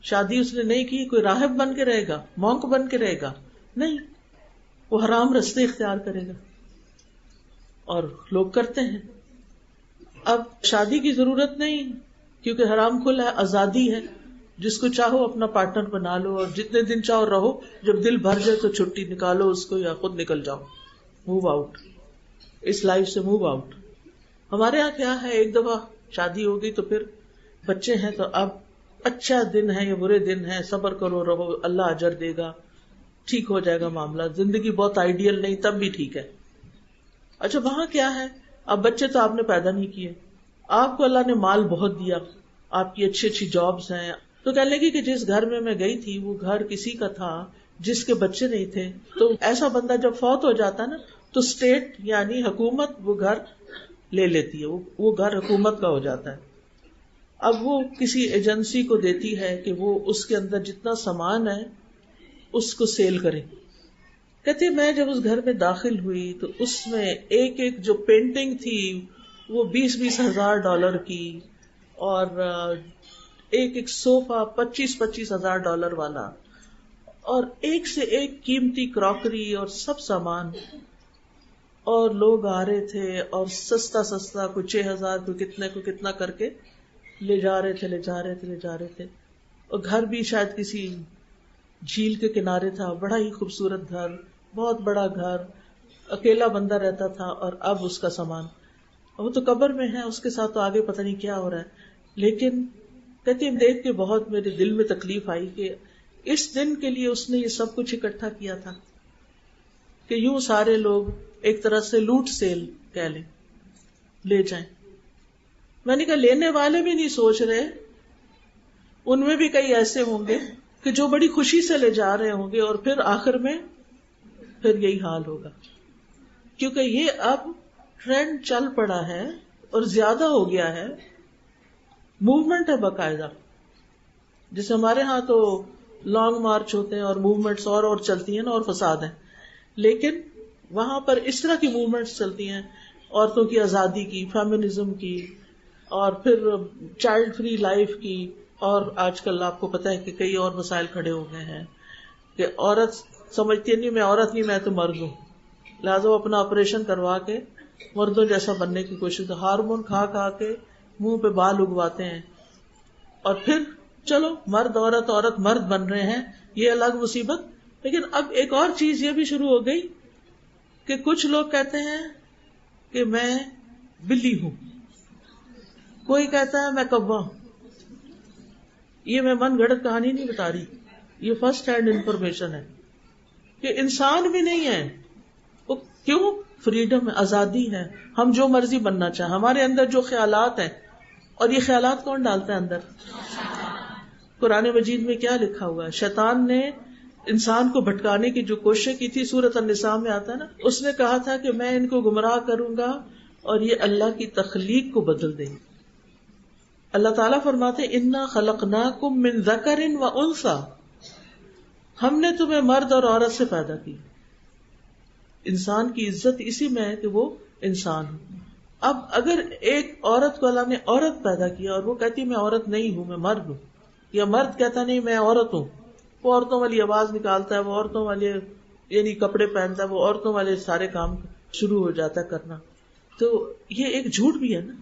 شادی اس نے نہیں کی، کوئی راہب بن کے رہے گا، مونک بن کے رہے گا؟ نہیں، وہ حرام رستے اختیار کرے گا. اور لوگ کرتے ہیں. اب شادی کی ضرورت نہیں کیونکہ حرام کھلا ہے، آزادی ہے، جس کو چاہو اپنا پارٹنر بنا لو اور جتنے دن چاہو رہو، جب دل بھر جائے تو چھٹی نکالو اس کو یا خود نکل جاؤ، موو آؤٹ، اس لائف سے موو آؤٹ. ہمارے ہاں کیا ہے، ایک دفعہ شادی ہو گئی تو پھر بچے ہیں تو اب اچھا دن ہے یا برے دن ہے، صبر کرو رہو، اللہ اجر دے گا، ٹھیک ہو جائے گا معاملہ. زندگی بہت آئیڈیل نہیں تب بھی ٹھیک ہے. اچھا وہاں کیا ہے، اب بچے تو آپ نے پیدا نہیں کیے، آپ کو اللہ نے مال بہت دیا، آپ کی اچھی اچھی جابز ہیں. تو کہنے لگی کہ جس گھر میں گئی تھی وہ گھر کسی کا تھا جس کے بچے نہیں تھے. تو ایسا بندہ جب فوت ہو جاتا ہے نا تو اسٹیٹ یعنی حکومت وہ گھر لے لیتی ہے، وہ گھر حکومت کا ہو جاتا ہے. اب وہ کسی ایجنسی کو دیتی ہے کہ وہ اس کے اندر جتنا سامان ہے اس کو سیل کرے. کہتے میں جب اس گھر میں داخل ہوئی تو اس میں ایک ایک جو پینٹنگ تھی وہ 20-20 ہزار ڈالر کی، اور ایک ایک صوفہ 25-25 ہزار ڈالر والا، اور ایک سے ایک قیمتی کراکری اور سب سامان، اور لوگ آ رہے تھے اور سستا سستا کوئی 6,000 کوئی کتنا کر کے لے جا رہے تھے. اور گھر بھی شاید کسی جھیل کے کنارے تھا، بڑا ہی خوبصورت گھر، بہت بڑا گھر، اکیلا بندہ رہتا تھا، اور اب اس کا سامان، وہ تو قبر میں ہے، اس کے ساتھ تو آگے پتہ نہیں کیا ہو رہا ہے. لیکن کہتے ہیں دیکھ کے بہت میرے دل میں تکلیف آئی کہ اس دن کے لیے اس نے یہ سب کچھ اکٹھا کیا تھا کہ یوں سارے لوگ ایک طرح سے لوٹ سیل کہہ لیں لے جائیں. میں نے کہا لینے والے بھی نہیں سوچ رہے، ان میں بھی کئی ایسے ہوں گے کہ جو بڑی خوشی سے لے جا رہے ہوں گے، اور پھر آخر میں پھر یہی حال ہوگا، کیونکہ یہ اب ٹرینڈ چل پڑا ہے اور زیادہ ہو گیا ہے، موومنٹ ہے باقاعدہ. جیسے ہمارے ہاں تو لانگ مارچ ہوتے ہیں اور موومنٹس اور چلتی ہیں نا، اور فساد ہیں، لیکن وہاں پر اس طرح کی موومنٹس چلتی ہیں، عورتوں کی آزادی کی، فیمنزم کی، اور پھر چائلڈ فری لائف کی. اور آج کل آپ کو پتہ ہے کہ کئی اور مسائل کھڑے ہو گئے ہیں کہ عورت سمجھتی نہیں میں عورت نہیں، میں تو مرد ہوں، لہٰذا وہ اپنا آپریشن کروا کے مردوں جیسا بننے کی کوشش، ہارمون کھا کھا کے منہ پہ بال اگواتے ہیں، اور پھر چلو مرد عورت عورت مرد بن رہے ہیں، یہ الگ مصیبت. لیکن اب ایک اور چیز یہ بھی شروع ہو گئی کہ کچھ لوگ کہتے ہیں کہ میں بلی ہوں، کوئی کہتا ہے میں کوا ہوں. یہ میں من گھڑت کہانی نہیں بتا رہی، یہ فرسٹ ہینڈ انفارمیشن ہے کہ انسان بھی نہیں ہے. وہ کیوں؟ فریڈم ہے، آزادی ہے، ہم جو مرضی بننا چاہیں، ہمارے اندر جو خیالات ہیں. اور یہ خیالات کون ڈالتا ہے اندر؟ قرآن مجید میں کیا لکھا ہوا ہے؟ شیطان نے انسان کو بھٹکانے کی جو کوشش کی تھی، سورۃ النساء میں آتا ہے نا، اس نے کہا تھا کہ میں ان کو گمراہ کروں گا اور یہ اللہ کی تخلیق کو بدل دیں گے. اللہ تعالیٰ فرماتے انا خلقناکم من ذکر و انثی، ہم نے تمہیں مرد اور عورت سے پیدا کی. انسان کی عزت اسی میں ہے کہ وہ انسان ہو. اب اگر ایک عورت کو اللہ نے عورت پیدا کیا اور وہ کہتی میں عورت نہیں ہوں، میں مرد ہوں، یا مرد کہتا نہیں میں عورت ہوں، وہ عورتوں والی آواز نکالتا ہے، وہ عورتوں والے یعنی کپڑے پہنتا ہے، وہ عورتوں والے سارے کام شروع ہو جاتا ہے کرنا، تو یہ ایک جھوٹ بھی ہے نا.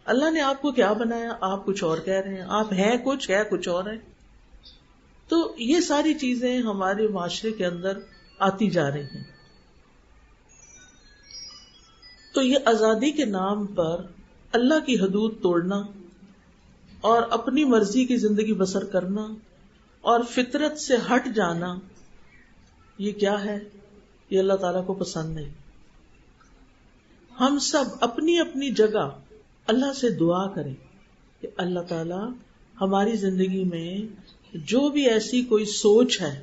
اللہ نے آپ کو کیا بنایا؟ آپ کچھ اور کہہ رہے ہیں، آپ ہیں کچھ، کچھ اور ہیں. تو یہ ساری چیزیں ہمارے معاشرے کے اندر آتی جا رہی ہیں. تو یہ آزادی کے نام پر اللہ کی حدود توڑنا اور اپنی مرضی کی زندگی بسر کرنا اور فطرت سے ہٹ جانا، یہ کیا ہے؟ یہ اللہ تعالیٰ کو پسند نہیں. ہم سب اپنی اپنی جگہ اللہ سے دعا کریں کہ اللہ تعالیٰ ہماری زندگی میں جو بھی ایسی کوئی سوچ ہے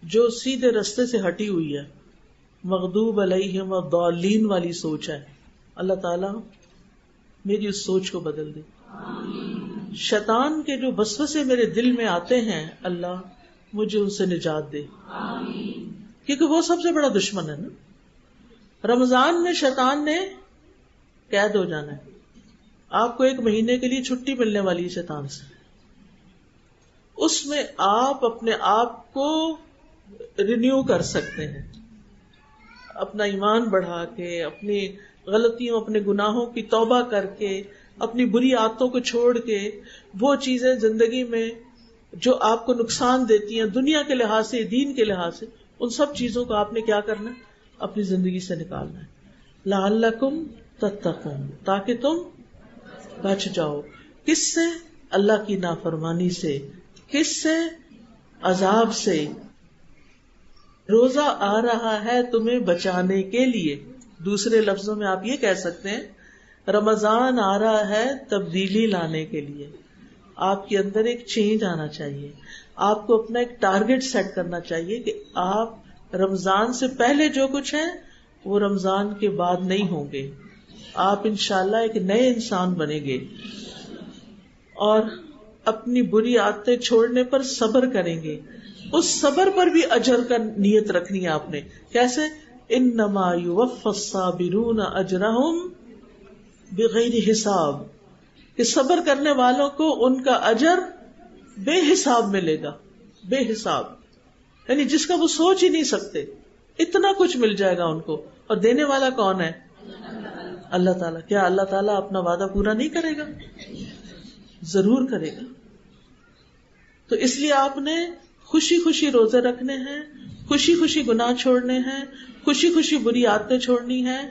جو سیدھے رستے سے ہٹی ہوئی ہے، مغضوب علیہم والضالین والی سوچ ہے، اللہ تعالیٰ میری اس سوچ کو بدل دے. شیطان کے جو وسوسے میرے دل میں آتے ہیں، اللہ مجھے ان سے نجات دے، کیونکہ وہ سب سے بڑا دشمن ہے نا. رمضان میں شیطان نے قید ہو جانا ہے. آپ کو 1 مہینے کے لیے چھٹی ملنے والی ہے شیطان سے. اس میں آپ اپنے آپ کو رینیو کر سکتے ہیں، اپنا ایمان بڑھا کے، اپنی غلطیوں اپنے گناہوں کی توبہ کر کے، اپنی بری عادتوں کو چھوڑ کے، وہ چیزیں زندگی میں جو آپ کو نقصان دیتی ہیں دنیا کے لحاظ سے، دین کے لحاظ سے، ان سب چیزوں کو آپ نے کیا کرنا ہے؟ اپنی زندگی سے نکالنا ہے. لعلکم تتقون، تاکہ تم بچ جاؤ. کس سے؟ اللہ کی نافرمانی سے. کس سے؟ عذاب سے. روزہ آ رہا ہے تمہیں بچانے کے لیے. دوسرے لفظوں میں آپ یہ کہہ سکتے ہیں رمضان آ رہا ہے تبدیلی لانے کے لیے. آپ کے اندر ایک چینج آنا چاہیے. آپ کو اپنا ایک ٹارگٹ سیٹ کرنا چاہیے کہ آپ رمضان سے پہلے جو کچھ ہے وہ رمضان کے بعد نہیں ہوں گے. آپ انشاءاللہ ایک نئے انسان بنیں گے اور اپنی بری عادتیں چھوڑنے پر صبر کریں گے. اس صبر پر بھی اجر کا نیت رکھنی ہے آپ نے. کیسے؟ انما یوفی الصابرون اجرہم بغیر حساب، کہ صبر کرنے والوں کو ان کا اجر بے حساب ملے گا. بے حساب یعنی جس کا وہ سوچ ہی نہیں سکتے، اتنا کچھ مل جائے گا ان کو. اور دینے والا کون ہے؟ اللہ تعالیٰ. کیا اللہ تعالیٰ اپنا وعدہ پورا نہیں کرے گا؟ ضرور کرے گا. تو اس لیے آپ نے خوشی خوشی روزے رکھنے ہیں، خوشی خوشی گناہ چھوڑنے ہیں، خوشی خوشی بری عادتیں چھوڑنی ہیں،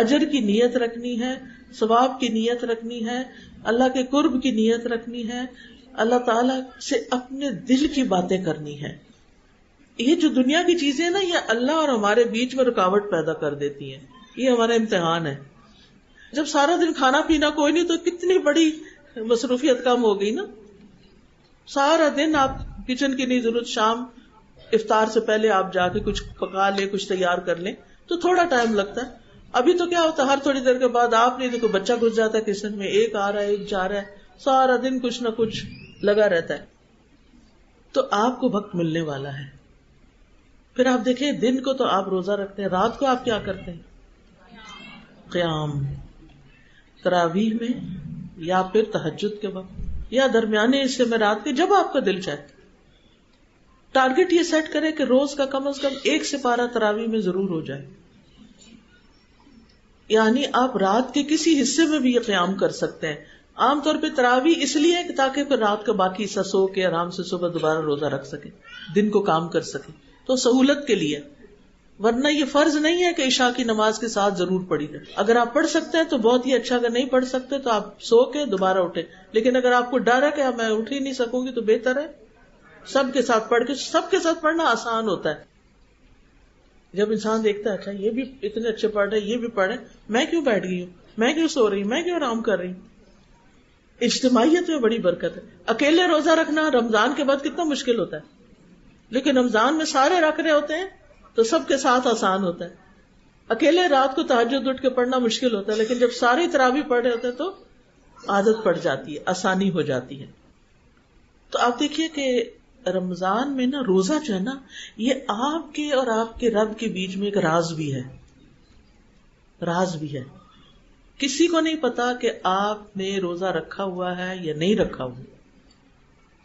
اجر کی نیت رکھنی ہے، ثواب کی نیت رکھنی ہے، اللہ کے قرب کی نیت رکھنی ہے، اللہ تعالیٰ سے اپنے دل کی باتیں کرنی ہے. یہ جو دنیا کی چیزیں نا، یہ اللہ اور ہمارے بیچ میں رکاوٹ پیدا کر دیتی ہیں. یہ ہمارا امتحان ہے. جب سارا دن کھانا پینا کوئی نہیں تو کتنی بڑی مصروفیت کم ہو گئی نا. سارا دن آپ کچن کی نہیں ضرورت، شام افطار سے پہلے آپ جا کے کچھ پکا لیں، کچھ تیار کر لیں تو تھوڑا ٹائم لگتا ہے. ابھی تو کیا ہوتا ہے، ہر تھوڑی دیر کے بعد آپ نہیں تو کوئی بچہ گھس جاتا ہے کچن میں، ایک آ رہا ہے ایک جا رہا ہے، سارا دن کچھ نہ کچھ لگا رہتا ہے. تو آپ کو وقت ملنے والا ہے. پھر آپ دیکھیں، دن کو تو آپ روزہ رکھتے ہیں، رات کو آپ کیا کرتے ہیں؟ قیام، تراویح میں یا پھر تہجد کے وقت یا درمیانے حصے میں رات کے، جب آپ کا دل چاہے. ٹارگٹ یہ سیٹ کرے کہ روز کا کم از کم 1 سپارہ تراویح میں ضرور ہو جائے. یعنی آپ رات کے کسی حصے میں بھی یہ قیام کر سکتے ہیں. عام طور پہ تراویح اس لیے کہ تاکہ پھر رات کا باقی حصہ سو کے آرام سے صبح دوبارہ روزہ رکھ سکے، دن کو کام کر سکے، تو سہولت کے لیے. ورنہ یہ فرض نہیں ہے کہ عشاء کی نماز کے ساتھ ضرور پڑھی جائے. اگر آپ پڑھ سکتے ہیں تو بہت ہی اچھا، اگر نہیں پڑھ سکتے تو آپ سو کے دوبارہ اٹھے. لیکن اگر آپ کو ڈر ہے کہ میں اٹھ ہی نہیں سکوں گی تو بہتر ہے سب کے ساتھ پڑھ کے. سب کے ساتھ پڑھنا آسان ہوتا ہے. جب انسان دیکھتا ہے اچھا یہ بھی اتنے اچھے پڑھ رہے، یہ بھی پڑھے، میں کیوں بیٹھ گئی ہوں، میں کیوں سو رہی ہوں، میں کیوں آرام کر رہی ہوں. اجتماعیت میں بڑی برکت ہے. اکیلے روزہ رکھنا رمضان کے بعد کتنا مشکل ہوتا ہے، لیکن رمضان میں سارے رکھ رہے ہوتے ہیں تو سب کے ساتھ آسان ہوتا ہے. اکیلے رات کو تہجد اٹھ کے پڑھنا مشکل ہوتا ہے، لیکن جب سارے تراویح پڑھ رہے ہوتے ہیں تو عادت پڑ جاتی ہے، آسانی ہو جاتی ہے. تو آپ دیکھیے کہ رمضان میں نا روزہ جو ہے نا، یہ آپ کے اور آپ کے رب کے بیچ میں ایک راز بھی ہے. راز بھی ہے. کسی کو نہیں پتا کہ آپ نے روزہ رکھا ہوا ہے یا نہیں رکھا ہوا.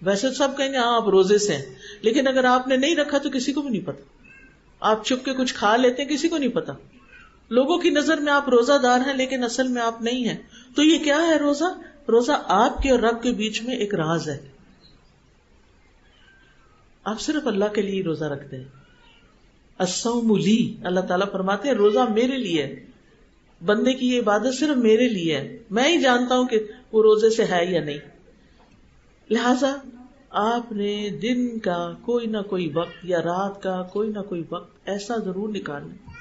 ویسے سب کہیں گے ہاں آپ روزے سے ہیں، لیکن اگر آپ نے نہیں رکھا تو کسی کو بھی نہیں پتا. آپ چھپ کے کچھ کھا لیتے ہیں، کسی کو نہیں پتا. لوگوں کی نظر میں آپ روزہ دار ہیں لیکن اصل میں آپ نہیں ہیں. تو یہ کیا ہے روزہ؟ روزہ آپ کے اور رب کے بیچ میں ایک راز ہے. آپ صرف اللہ کے لیے روزہ رکھتے ہیں. الصوم لی، اللہ تعالیٰ فرماتے ہیں روزہ میرے لیے ہے. بندے کی یہ عبادت صرف میرے لیے ہے، میں ہی جانتا ہوں کہ وہ روزے سے ہے یا نہیں. لہذا آپ نے دن کا کوئی نہ کوئی وقت یا رات کا کوئی نہ کوئی وقت ایسا ضرور نکالنا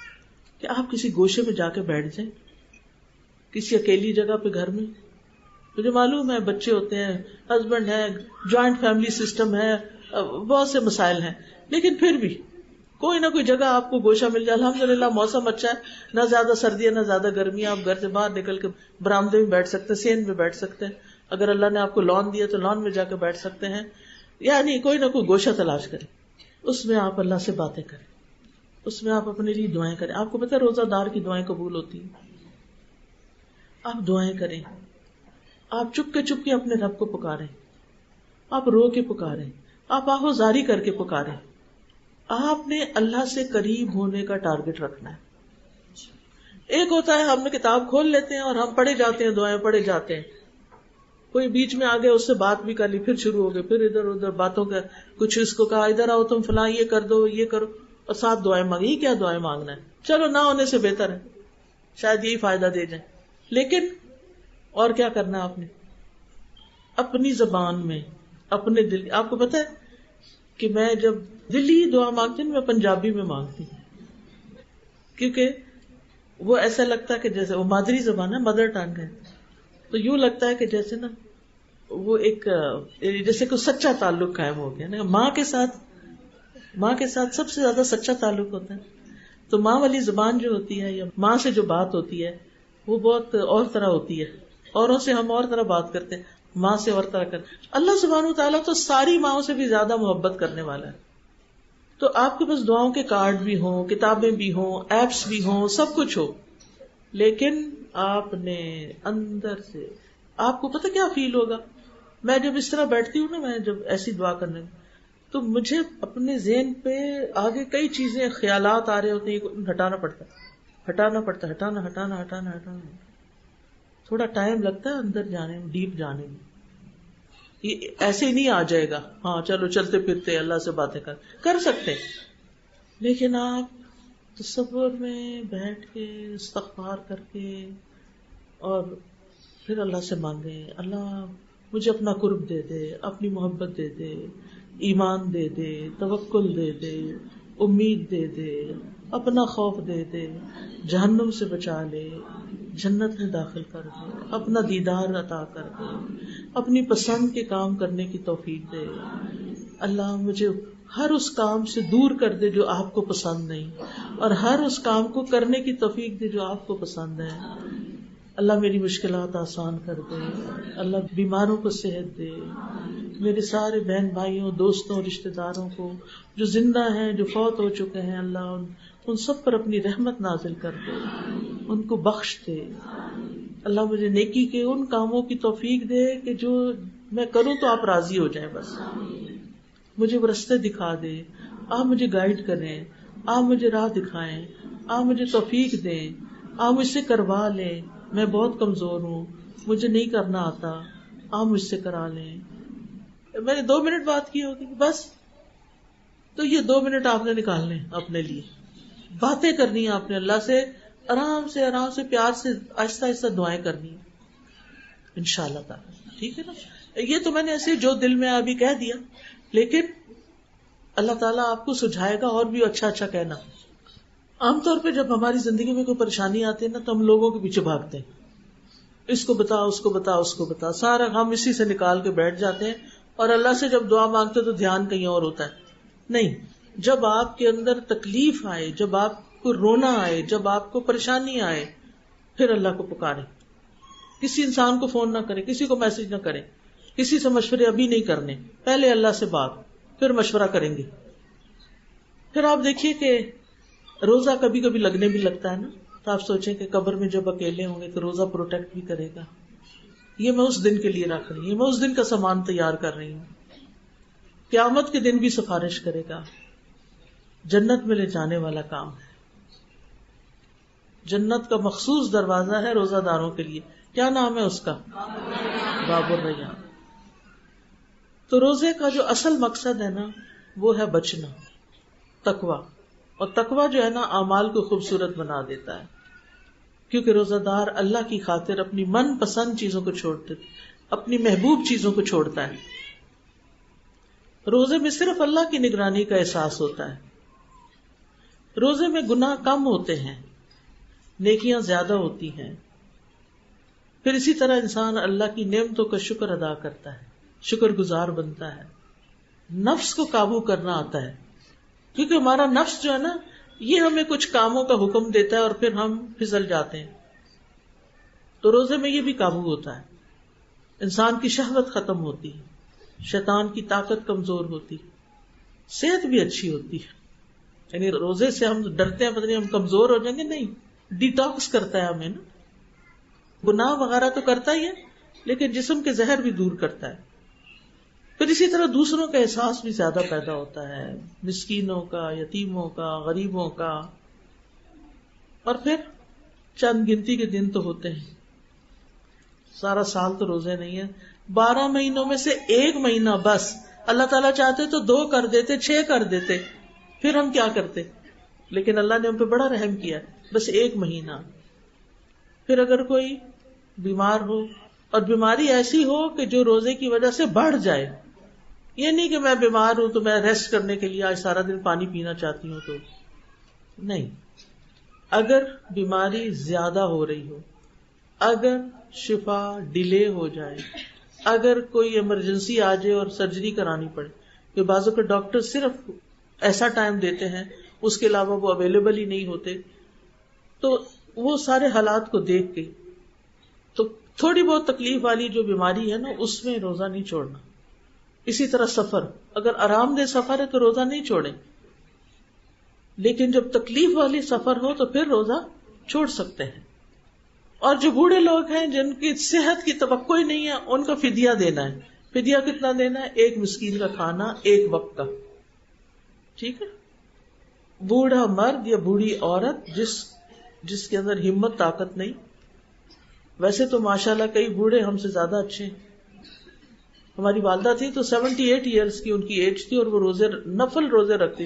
کہ آپ کسی گوشے میں جا کے بیٹھ جائیں، کسی اکیلی جگہ پہ گھر میں. مجھے معلوم ہے بچے ہوتے ہیں، ہسبینڈ ہے، جوائنٹ فیملی سسٹم ہے، بہت سے مسائل ہیں، لیکن پھر بھی کوئی نہ کوئی جگہ آپ کو گوشہ مل جائے. الحمدللہ موسم اچھا ہے، نہ زیادہ سردی ہے نہ زیادہ گرمی ہے. آپ گھر سے باہر نکل کے برآمدے میں بیٹھ سکتے ہیں، سین میں بیٹھ سکتے ہیں. اگر اللہ نے آپ کو لان دیا تو لان میں جا کے بیٹھ سکتے ہیں. یعنی کوئی نہ کوئی گوشہ تلاش کریں، اس میں آپ اللہ سے باتیں کریں، اس میں آپ اپنے لیے دعائیں کریں. آپ کو پتہ ہے روزہ دار کی دعائیں قبول ہوتی ہیں. آپ دعائیں کریں، آپ چپ کے اپنے رب کو پکاریں، آپ رو کے پکاریں، آپ آہوزاری کر کے پکاریں. آپ نے اللہ سے قریب ہونے کا ٹارگٹ رکھنا ہے. ایک ہوتا ہے ہم نے کتاب کھول لیتے ہیں اور ہم پڑھے جاتے ہیں، دعائیں پڑھے جاتے ہیں. کوئی بیچ میں آ گیا، اس سے بات بھی کر لی، پھر شروع ہو گئے، پھر ادھر ادھر باتوں کا کچھ اس کو کہا ادھر آؤ تم فلاں یہ کر دو یہ کرو، اور ساتھ دعائیں مانگی. کیا دعائیں مانگنا ہے؟ چلو نہ ہونے سے بہتر ہے، شاید یہی فائدہ دے جائیں. لیکن اور کیا کرنا آپ نے؟ اپنی زبان میں اپنے دل. آپ کو پتہ ہے کہ میں جب دلی دعا مانگتی ہوں میں پنجابی میں مانگتی ہوں، کیونکہ وہ ایسا لگتا ہے کہ جیسے وہ مادری زبان ہے، مدر ٹنگ ہے، تو یوں لگتا ہے کہ جیسے نا وہ ایک جیسے کوئی سچا تعلق قائم ہو گیا نا. ماں کے ساتھ سب سے زیادہ سچا تعلق ہوتا ہے. تو ماں والی زبان جو ہوتی ہے یا ماں سے جو بات ہوتی ہے وہ بہت اور طرح ہوتی ہے. اوروں سے ہم اور طرح بات کرتے ہیں، ماں سے اور طرح کرتے. اللہ سبحانہ و تعالیٰ تو ساری ماؤں سے بھی زیادہ محبت کرنے والا ہے. تو آپ کے پاس دعاؤں کے کارڈ بھی ہوں، کتابیں بھی ہوں، ایپس بھی ہوں، سب کچھ ہو، لیکن آپ نے اندر سے، آپ کو پتہ کیا فیل ہوگا؟ میں جب اس طرح بیٹھتی ہوں نا، میں جب ایسی دعا کرنے میں، تو مجھے اپنے ذہن پہ آگے کئی چیزیں، خیالات آ رہے ہوتے ہیں، ہٹانا پڑتا ہے، ہٹانا، تھوڑا ٹائم لگتا ہے اندر جانے میں، ڈیپ جانے میں. یہ ایسے ہی نہیں آ جائے گا. ہاں چلو چلتے پھرتے اللہ سے باتیں کر سکتے، لیکن آپ تصور میں بیٹھ کے استغفار کر کے اور پھر اللہ سے مانگے، اللہ مجھے اپنا قرب دے دے، اپنی محبت دے دے، ایمان دے دے، توکل دے دے، امید دے دے، اپنا خوف دے دے، جہنم سے بچا لے، جنت میں داخل کر دے، اپنا دیدار عطا کر دے، اپنی پسند کے کام کرنے کی توفیق دے. اللہ مجھے ہر اس کام سے دور کر دے جو آپ کو پسند نہیں، اور ہر اس کام کو کرنے کی توفیق دے جو آپ کو پسند ہے. اللہ میری مشکلات آسان کر دے، اللہ بیماروں کو صحت دے، میرے سارے بہن بھائیوں، دوستوں، رشتہ داروں کو جو زندہ ہیں، جو فوت ہو چکے ہیں، اللہ ان سب پر اپنی رحمت نازل کر دے، ان کو بخش دے. اللہ مجھے نیکی کے ان کاموں کی توفیق دے کہ جو میں کروں تو آپ راضی ہو جائیں. بس مجھے وہ رستے دکھا دے، آپ مجھے گائیڈ کریں، آپ مجھے راہ دکھائیں، آپ مجھے توفیق دیں، آپ مجھ سے کروا لیں. میں بہت کمزور ہوں، مجھے نہیں کرنا آتا، آپ مجھ سے کرا لیں. میں نے 2 منٹ بات کی ہوگی بس، تو یہ 2 منٹ آپ نے نکالنے اپنے لیے، باتیں کرنی ہے آپ نے اللہ سے، آرام سے پیار سے آہستہ آہستہ دعائیں کرنی ہیں انشاءاللہ تعالی. ٹھیک ہے نا؟ یہ تو میں نے ایسے جو دل میں ابھی کہہ دیا، لیکن اللہ تعالیٰ آپ کو سجھائے گا اور بھی اچھا اچھا کہنا. عام طور پہ جب ہماری زندگی میں کوئی پریشانی آتی ہے نا، تو ہم لوگوں کے پیچھے بھاگتے ہیں، اس کو بتا، اس کو بتا، اس کو بتا، سارا ہم اسی سے نکال کے بیٹھ جاتے ہیں، اور اللہ سے جب دعا مانگتے تو دھیان کہیں اور ہوتا ہے. نہیں، جب آپ کے اندر تکلیف آئے، جب آپ کو رونا آئے، جب آپ کو پریشانی آئے، پھر اللہ کو پکارے. کسی انسان کو فون نہ کرے، کسی کو میسج نہ کرے، کسی سے مشورے ابھی نہیں کرنے، پہلے اللہ سے بات، پھر مشورہ کریں گے. پھر آپ دیکھیے کہ روزہ کبھی کبھی لگنے بھی لگتا ہے نا، تو آپ سوچیں کہ قبر میں جب اکیلے ہوں گے تو روزہ پروٹیکٹ بھی کرے گا. یہ میں اس دن کے لیے رکھ رہی ہوں، میں اس دن کا سامان تیار کر رہی ہوں. قیامت کے دن بھی سفارش کرے گا، جنت میں لے جانے والا کام ہے. جنت کا مخصوص دروازہ ہے روزہ داروں کے لیے. کیا نام ہے اس کا؟ باب الریان. تو روزے کا جو اصل مقصد ہے نا، وہ ہے بچنا، تقویٰ. اور تقویٰ جو ہے نا، اعمال کو خوبصورت بنا دیتا ہے، کیونکہ روزہ دار اللہ کی خاطر اپنی من پسند چیزوں کو چھوڑتے، اپنی محبوب چیزوں کو چھوڑتا ہے. روزے میں صرف اللہ کی نگرانی کا احساس ہوتا ہے. روزے میں گناہ کم ہوتے ہیں، نیکیاں زیادہ ہوتی ہیں. پھر اسی طرح انسان اللہ کی نعمتوں کا شکر ادا کرتا ہے، شکر گزار بنتا ہے. نفس کو قابو کرنا آتا ہے، کیونکہ ہمارا نفس جو ہے نا، یہ ہمیں کچھ کاموں کا حکم دیتا ہے اور پھر ہم پھسل جاتے ہیں. تو روزے میں یہ بھی قابو ہوتا ہے. انسان کی شہوت ختم ہوتی ہے، شیطان کی طاقت کمزور ہوتی، صحت بھی اچھی ہوتی ہے. یعنی روزے سے ہم ڈرتے ہیں پتہ نہیں ہم کمزور ہو جائیں گے، نہیں، ڈیٹاکس کرتا ہے ہمیں نا. گناہ وغیرہ تو کرتا ہی ہے، لیکن جسم کے زہر بھی دور کرتا ہے. پھر اسی طرح دوسروں کا احساس بھی زیادہ پیدا ہوتا ہے، مسکینوں کا، یتیموں کا، غریبوں کا. اور پھر چند گنتی کے دن تو ہوتے ہیں، سارا سال تو روزے نہیں ہے. 12 مہینوں میں سے 1 مہینہ بس اللہ تعالیٰ چاہتے تو 2 کر دیتے، 6 کر دیتے، پھر ہم کیا کرتے؟ لیکن اللہ نے ہم پہ بڑا رحم کیا، بس 1 مہینہ. پھر اگر کوئی بیمار ہو، اور بیماری ایسی ہو کہ جو روزے کی وجہ سے بڑھ جائے، یہ نہیں کہ میں بیمار ہوں تو میں ریسٹ کرنے کے لیے آج سارا دن پانی پینا چاہتی ہوں، تو نہیں. اگر بیماری زیادہ ہو رہی ہو، اگر شفا ڈیلے ہو جائے، اگر کوئی ایمرجنسی آ جائے اور سرجری کرانی پڑے، کہ بعضوں کے ڈاکٹر صرف ایسا ٹائم دیتے ہیں، اس کے علاوہ وہ اویلیبل ہی نہیں ہوتے، تو وہ سارے حالات کو دیکھ کے تو تھوڑی بہت تکلیف والی جو بیماری ہے نا، اس میں روزہ نہیں چھوڑنا. اسی طرح سفر، اگر آرام دہ سفر ہے تو روزہ نہیں چھوڑیں. لیکن جب تکلیف والی سفر ہو تو پھر روزہ چھوڑ سکتے ہیں. اور جو بوڑھے لوگ ہیں جن کی صحت کی توقع ہی نہیں ہے ان کو فدیہ دینا ہے. فدیہ کتنا دینا ہے؟ 1 مسکین کا کھانا 1 وقت کا. ٹھیک ہے. بوڑھا مرد یا بوڑھی عورت جس کے اندر ہمت طاقت نہیں. ویسے تو ماشاءاللہ کئی بوڑھے ہم سے زیادہ اچھے ہیں. ہماری والدہ تھی تو 78 ایئرس کی ان کی ایج تھی اور وہ نفل روزے رکھتی.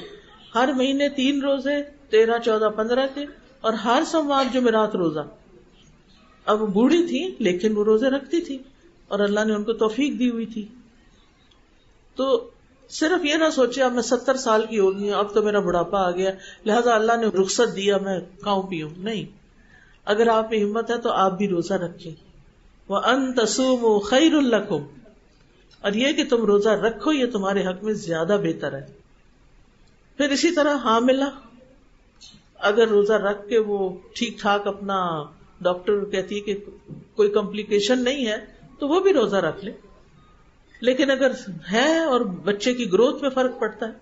ہر مہینے 3 روزے 13, 14, 15 کے اور ہر سوموار جمعرات روزہ. اب بوڑھی تھی لیکن وہ روزے رکھتی تھی اور اللہ نے ان کو توفیق دی ہوئی تھی. تو صرف یہ نہ سوچے اب میں 70 سال کی ہو گئی ہوں اب تو میرا بڑھاپا آ گیا لہذا اللہ نے رخصت دیا میں کھاؤں پیوں. نہیں، اگر آپ میں ہمت ہے تو آپ بھی روزہ رکھیں. وَأَن تَصُومُوا خَيْرٌ لَكُمْ، اور یہ کہ تم روزہ رکھو یہ تمہارے حق میں زیادہ بہتر ہے. پھر اسی طرح حاملہ اگر روزہ رکھ کے وہ ٹھیک ٹھاک اپنا ڈاکٹر کہتی ہے کہ کوئی کمپلیکیشن نہیں ہے تو وہ بھی روزہ رکھ لے. لیکن اگر ہے اور بچے کی گروتھ میں فرق پڑتا ہے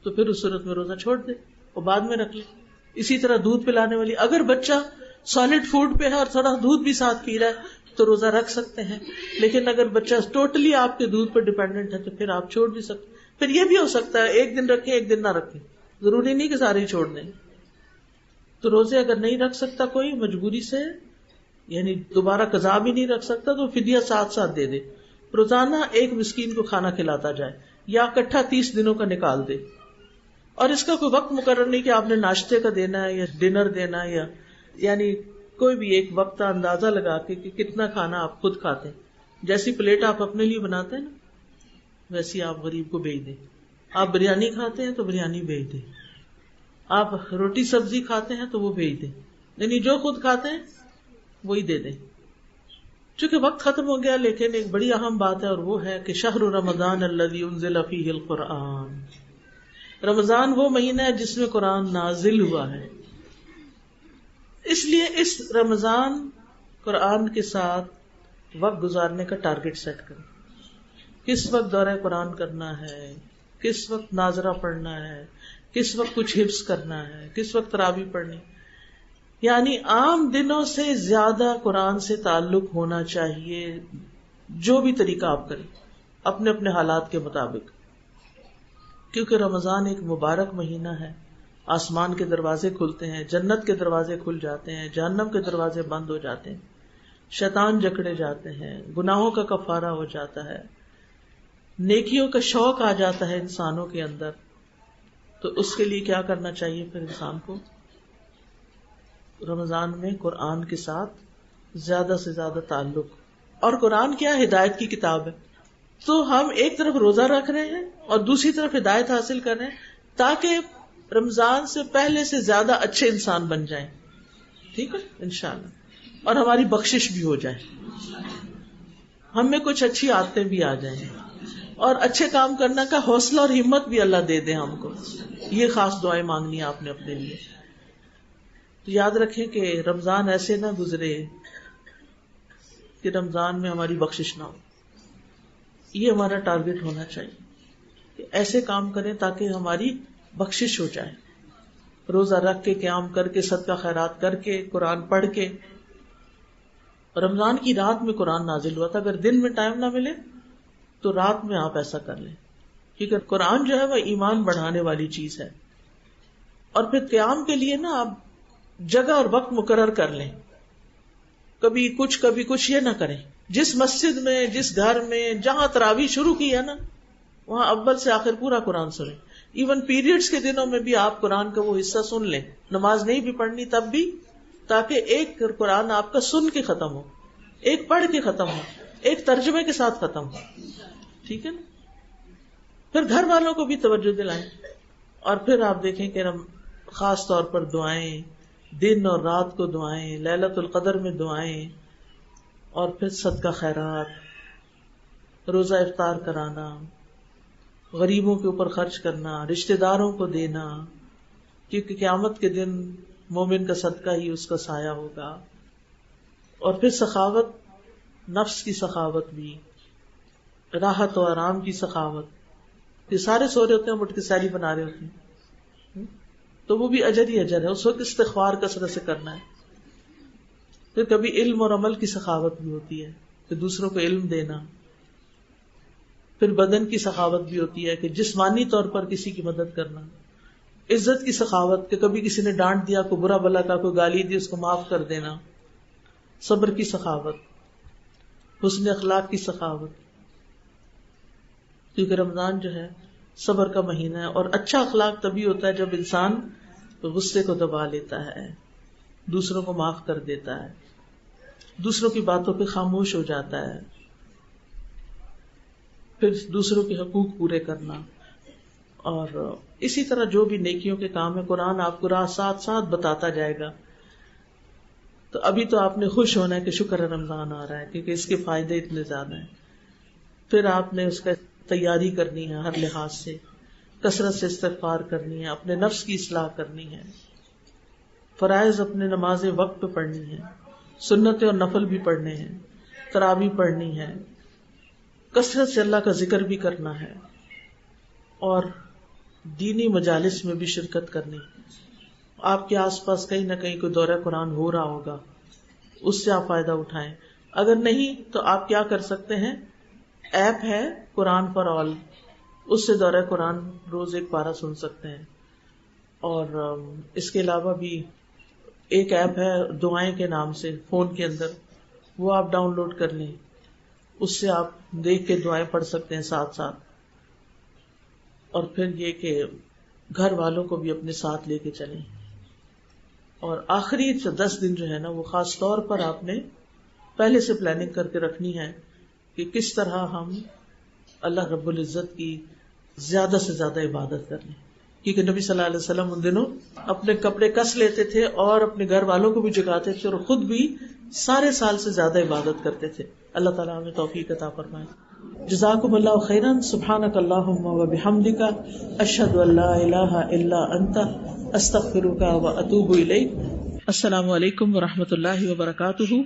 تو پھر اس صورت میں روزہ چھوڑ دے اور بعد میں رکھ لے. اسی طرح دودھ پلانے والی اگر بچہ سالڈ فوڈ پہ ہے اور تھوڑا دودھ بھی ساتھ پی رہا ہے تو روزہ رکھ سکتے ہیں. لیکن اگر بچہ ٹوٹلی آپ کے دودھ پر ڈیپینڈنٹ ہے تو پھر آپ چھوڑ بھی سکتے. پھر یہ بھی ہو سکتا ہے 1 دن رکھیں 1 دن نہ رکھیں، ضروری نہیں کہ سارے ہی چھوڑ دیں. تو روزے اگر نہیں رکھ سکتا کوئی مجبوری سے یعنی دوبارہ قضا بھی نہیں رکھ سکتا تو فدیہ ساتھ ساتھ دے دے. روزانہ 1 مسکین کو کھانا کھلاتا جائے یا اکٹھا 30 دنوں کا نکال دے. اور اس کا کوئی وقت مقرر نہیں کہ آپ نے ناشتے کا دینا ہے یا ڈنر دینا ہے، یا یعنی کوئی بھی ایک وقت کا اندازہ لگا کے کہ کتنا کھانا آپ خود کھاتے ہیں. جیسی پلیٹ آپ اپنے لیے بناتے ہیں نا ویسی آپ غریب کو بھیج دیں. آپ بریانی کھاتے ہیں تو بریانی بھیج دیں. آپ روٹی سبزی کھاتے ہیں تو وہ بھیج دیں. یعنی جو خود کھاتے ہیں وہی دے دیں. چونکہ وقت ختم ہو گیا لیکن ایک بڑی اہم بات ہے اور وہ ہے کہ شہر رمضان الذی انزل فیہ القرآن، رمضان وہ مہینہ ہے جس میں قرآن نازل ہوا ہے. اس لیے اس رمضان قرآن کے ساتھ وقت گزارنے کا ٹارگٹ سیٹ کریں. کس وقت دورہ قرآن کرنا ہے، کس وقت ناظرہ پڑھنا ہے، کس وقت کچھ حفظ کرنا ہے، کس وقت تراویح پڑھنی. یعنی عام دنوں سے زیادہ قرآن سے تعلق ہونا چاہیے. جو بھی طریقہ آپ کریں اپنے اپنے حالات کے مطابق، کیونکہ رمضان ایک مبارک مہینہ ہے. آسمان کے دروازے کھلتے ہیں، جنت کے دروازے کھل جاتے ہیں، جہنم کے دروازے بند ہو جاتے ہیں، شیطان جکڑے جاتے ہیں، گناہوں کا کفارہ ہو جاتا ہے، نیکیوں کا شوق آ جاتا ہے انسانوں کے اندر. تو اس کے لیے کیا کرنا چاہیے پھر انسان کو؟ رمضان میں قرآن کے ساتھ زیادہ سے زیادہ تعلق. اور قرآن کیا ہدایت کی کتاب ہے. تو ہم ایک طرف روزہ رکھ رہے ہیں اور دوسری طرف ہدایت حاصل کر رہے ہیں تاکہ رمضان سے پہلے سے زیادہ اچھے انسان بن جائیں. ٹھیک ہے انشاءاللہ. اور ہماری بخشش بھی ہو جائے، ہم میں کچھ اچھی عادتیں بھی آ جائیں اور اچھے کام کرنے کا حوصلہ اور ہمت بھی اللہ دے دے ہم کو. یہ خاص دعائیں مانگنی ہے آپ نے اپنے لیے. تو یاد رکھیں کہ رمضان ایسے نہ گزرے کہ رمضان میں ہماری بخشش نہ ہو. یہ ہمارا ٹارگٹ ہونا چاہیے کہ ایسے کام کریں تاکہ ہماری بخشش ہو جائے. روزہ رکھ کے، قیام کر کے، صدقہ خیرات کر کے، قرآن پڑھ کے. رمضان کی رات میں قرآن نازل ہوا تھا. اگر دن میں ٹائم نہ ملے تو رات میں آپ ایسا کر لیں، کیونکہ قرآن جو ہے وہ ایمان بڑھانے والی چیز ہے. اور پھر قیام کے لیے نا آپ جگہ اور وقت مقرر کر لیں. کبھی کچھ یہ نہ کریں. جس مسجد میں، جس گھر میں جہاں تراویح شروع کی ہے نا وہاں اول سے آخر پورا قرآن سنیں. ایون پیریڈز کے دنوں میں بھی آپ قرآن کا وہ حصہ سن لیں. نماز نہیں بھی پڑھنی تب بھی، تاکہ ایک قرآن آپ کا سن کے ختم ہو، ایک پڑھ کے ختم ہو، ایک ترجمے کے ساتھ ختم ہو. ٹھیک ہے نا. پھر گھر والوں کو بھی توجہ دلائیں. اور پھر آپ دیکھیں کہ خاص طور پر دعائیں، دن اور رات کو دعائیں، لیلۃ القدر میں دعائیں، اور پھر صدقہ خیرات، روزہ افطار کرانا، غریبوں کے اوپر خرچ کرنا، رشتہ داروں کو دینا، کیونکہ قیامت کے دن مومن کا صدقہ ہی اس کا سایہ ہوگا. اور پھر سخاوت، نفس کی سخاوت بھی، راحت و آرام کی سخاوت. یہ سارے سو رہے ہوتے ہیں، اٹھ کے سحری بنا رہے ہوتے ہیں. تو وہ بھی اجر ہی اجر ہے. اس وقت استغفار کثرت سے کرنا ہے. پھر کبھی علم اور عمل کی سخاوت بھی ہوتی ہے کہ دوسروں کو علم دینا. پھر بدن کی سخاوت بھی ہوتی ہے کہ جسمانی طور پر کسی کی مدد کرنا. عزت کی سخاوت کہ کبھی کسی نے ڈانٹ دیا، کوئی برا بلا کا، کوئی گالی دی، اس کو معاف کر دینا. صبر کی سخاوت، حسن اخلاق کی سخاوت، کیونکہ رمضان جو ہے صبر کا مہینہ ہے. اور اچھا اخلاق تبھی ہوتا ہے جب انسان غصے کو دبا لیتا ہے، دوسروں کو معاف کر دیتا ہے، دوسروں کی باتوں پہ خاموش ہو جاتا ہے. پھر دوسروں کے حقوق پورے کرنا. اور اسی طرح جو بھی نیکیوں کے کام ہے قرآن آپ کو راہ ساتھ ساتھ بتاتا جائے گا. تو ابھی تو آپ نے خوش ہونا ہے کہ شکر ہے رمضان آ رہا ہے، کیونکہ اس کے فائدے اتنے زیادہ ہیں. پھر آپ نے اس کا تیاری کرنی ہے ہر لحاظ سے، کثرت سے استغفار کرنی ہے، اپنے نفس کی اصلاح کرنی ہے، فرائض اپنے نمازیں وقت پہ پڑھنی ہے، سنتیں اور نفل بھی پڑھنے ہیں، تراویح پڑھنی ہے، کثرت سے اللہ کا ذکر بھی کرنا ہے، اور دینی مجالس میں بھی شرکت کرنی. آپ کے آس پاس کہیں نہ کہیں کوئی دورہ قرآن ہو رہا ہوگا، اس سے آپ فائدہ اٹھائیں. اگر نہیں تو آپ کیا کر سکتے ہیں، ایپ ہے قرآن فار آل، اس سے دورہ قرآن روز ایک پارہ سن سکتے ہیں. اور اس کے علاوہ بھی ایک ایپ ہے دعائیں کے نام سے فون کے اندر، وہ آپ ڈاؤن لوڈ کر لیں، اس سے آپ دیکھ کے دعائیں پڑھ سکتے ہیں ساتھ ساتھ. اور پھر یہ کہ گھر والوں کو بھی اپنے ساتھ لے کے چلیں. اور آخری 10 دن جو ہے نا وہ خاص طور پر آپ نے پہلے سے پلاننگ کر کے رکھنی ہے کہ کس طرح ہم اللہ رب العزت کی زیادہ سے زیادہ عبادت کر لیں. کیونکہ نبی صلی اللہ علیہ وسلم ان دنوں اپنے کپڑے کس لیتے تھے اور اپنے گھر والوں کو بھی جگاتے تھے، اور خود بھی سارے سال سے زیادہ عبادت کرتے تھے. اللہ تعالیٰ ہمیں توفیق عطا فرمائے. جزاکم اللہ خیرا. سبحانک اللہم و بحمدک، اشہد ان لا الہ الا انت، استغفرک و اتوب الیک. السلام علیکم و رحمۃ اللہ وبرکاتہ.